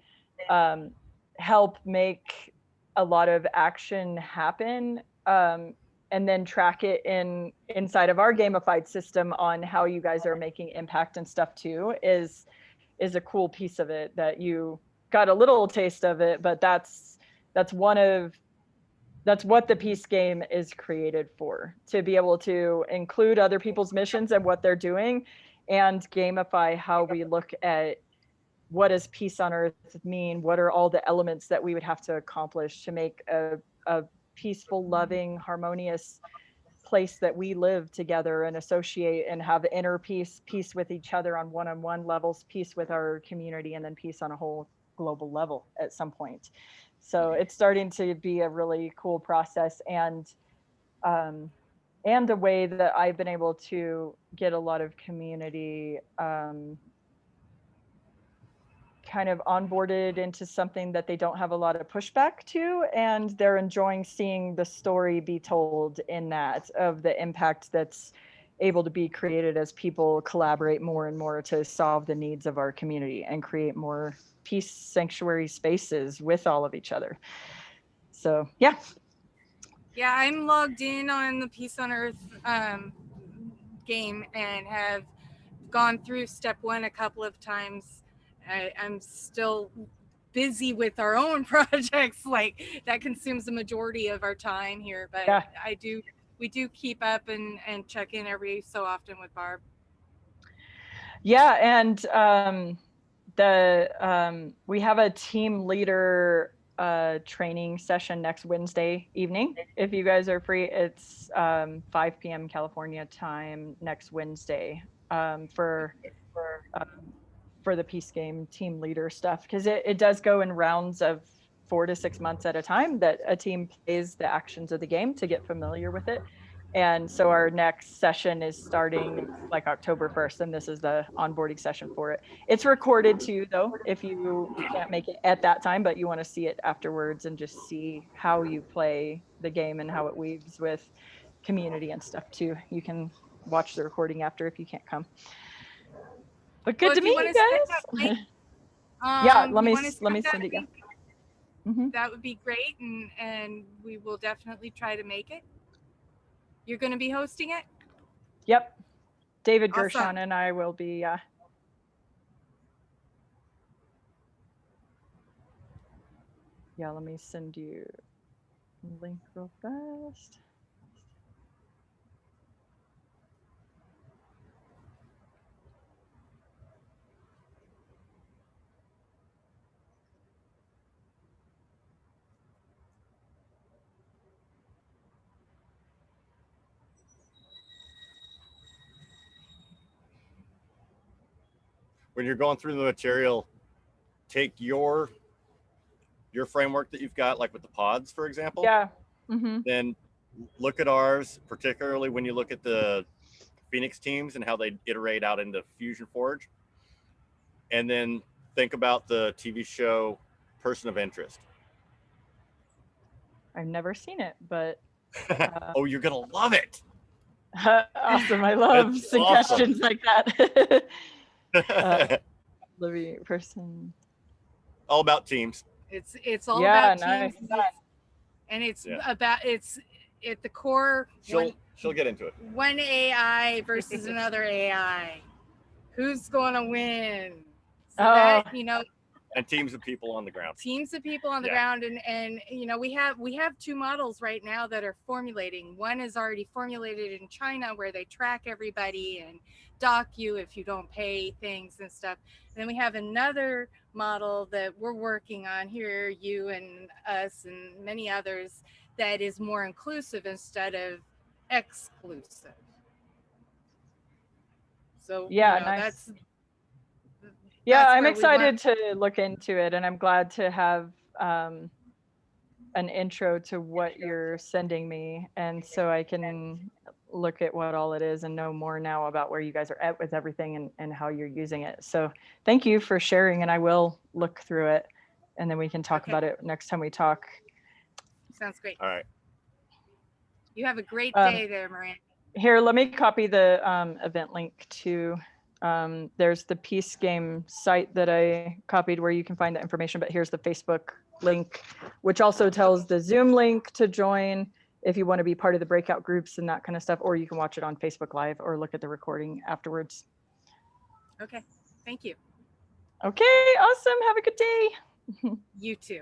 help make a lot of action happen. And then track it inside of our gamified system on how you guys are making impact and stuff too is a cool piece of it that you got a little taste of it, but that's what the Peace game is created for, to be able to include other people's missions and what they're doing and gamify how we look at what does peace on Earth mean, what are all the elements that we would have to accomplish to make a peaceful, loving, harmonious place that we live together and associate and have inner peace with each other on one-on-one levels, peace with our community, and then peace on a whole global level at some point. So it's starting to be a really cool process, and a way that I've been able to get a lot of community kind of onboarded into something that they don't have a lot of pushback to, and they're enjoying seeing the story be told in that, of the impact that's able to be created as people collaborate more and more to solve the needs of our community and create more peace sanctuary spaces with all of each other. So yeah. Yeah, I'm logged in on the Peace on Earth game and have gone through step 1 a couple of times. I'm still busy with our own projects, like that consumes the majority of our time here, but Yeah. we do keep up and check in every so often with Barb. Yeah, and we have a team leader training session next Wednesday evening. If you guys are free, it's 5 p.m. California time next Wednesday for the Peace game team leader stuff, because it does go in rounds of 4 to 6 months at a time that a team plays the actions of the game to get familiar with it. And so our next session is starting like October 1st, and this is the onboarding session for it. It's recorded too, though, if you can't make it at that time, but you want to see it afterwards and just see how you play the game and how it weaves with community and stuff too. You can watch the recording after if you can't come. But good to meet you guys. Yeah, let me send it. Yeah. Mm-hmm. That would be great, and we will definitely try to make it. You're going to be hosting it? Yep. David Awesome. Gershon and I will be. Yeah, let me send you a link real fast. When you're going through the material, take your framework that you've got, like with the pods, for example. Yeah. Mm-hmm. Then look at ours, particularly when you look at the Phoenix teams and how they iterate out into Fusion Forge. And then think about the TV show Person of Interest. I've never seen it, but oh, you're gonna love it. Awesome. I love suggestions like that. Living person. All about teams. It's all about nice. teams, and it's about it's at the core. She'll get into it. One AI versus another AI. Who's going to win? So that, And teams of people on the ground. Teams of people on the ground, and you know, we have 2 models right now that are formulating. One is already formulated in China, where they track everybody and dock you if you don't pay things and stuff. And then we have another model that we're working on here, you and us and many others, that is more inclusive instead of exclusive. So Yeah, you know, nice. that's I'm where we excited to look into it, and I'm glad to have an intro to what you're sending me, and so I can look at what all it is and know more now about where you guys are at with everything and how you're using it. So thank you for sharing, and I will look through it, and then we can talk about it next time we talk. Sounds great. All right. You have a great day there, Miranda. Here, let me copy the event link to, there's the Peace Game site that I copied where you can find the information, but here's the Facebook link, which also tells the Zoom link to join if you want to be part of the breakout groups and that kind of stuff, or you can watch it on Facebook Live or look at the recording afterwards. Okay, thank you. Okay, awesome. Have a good day. You too.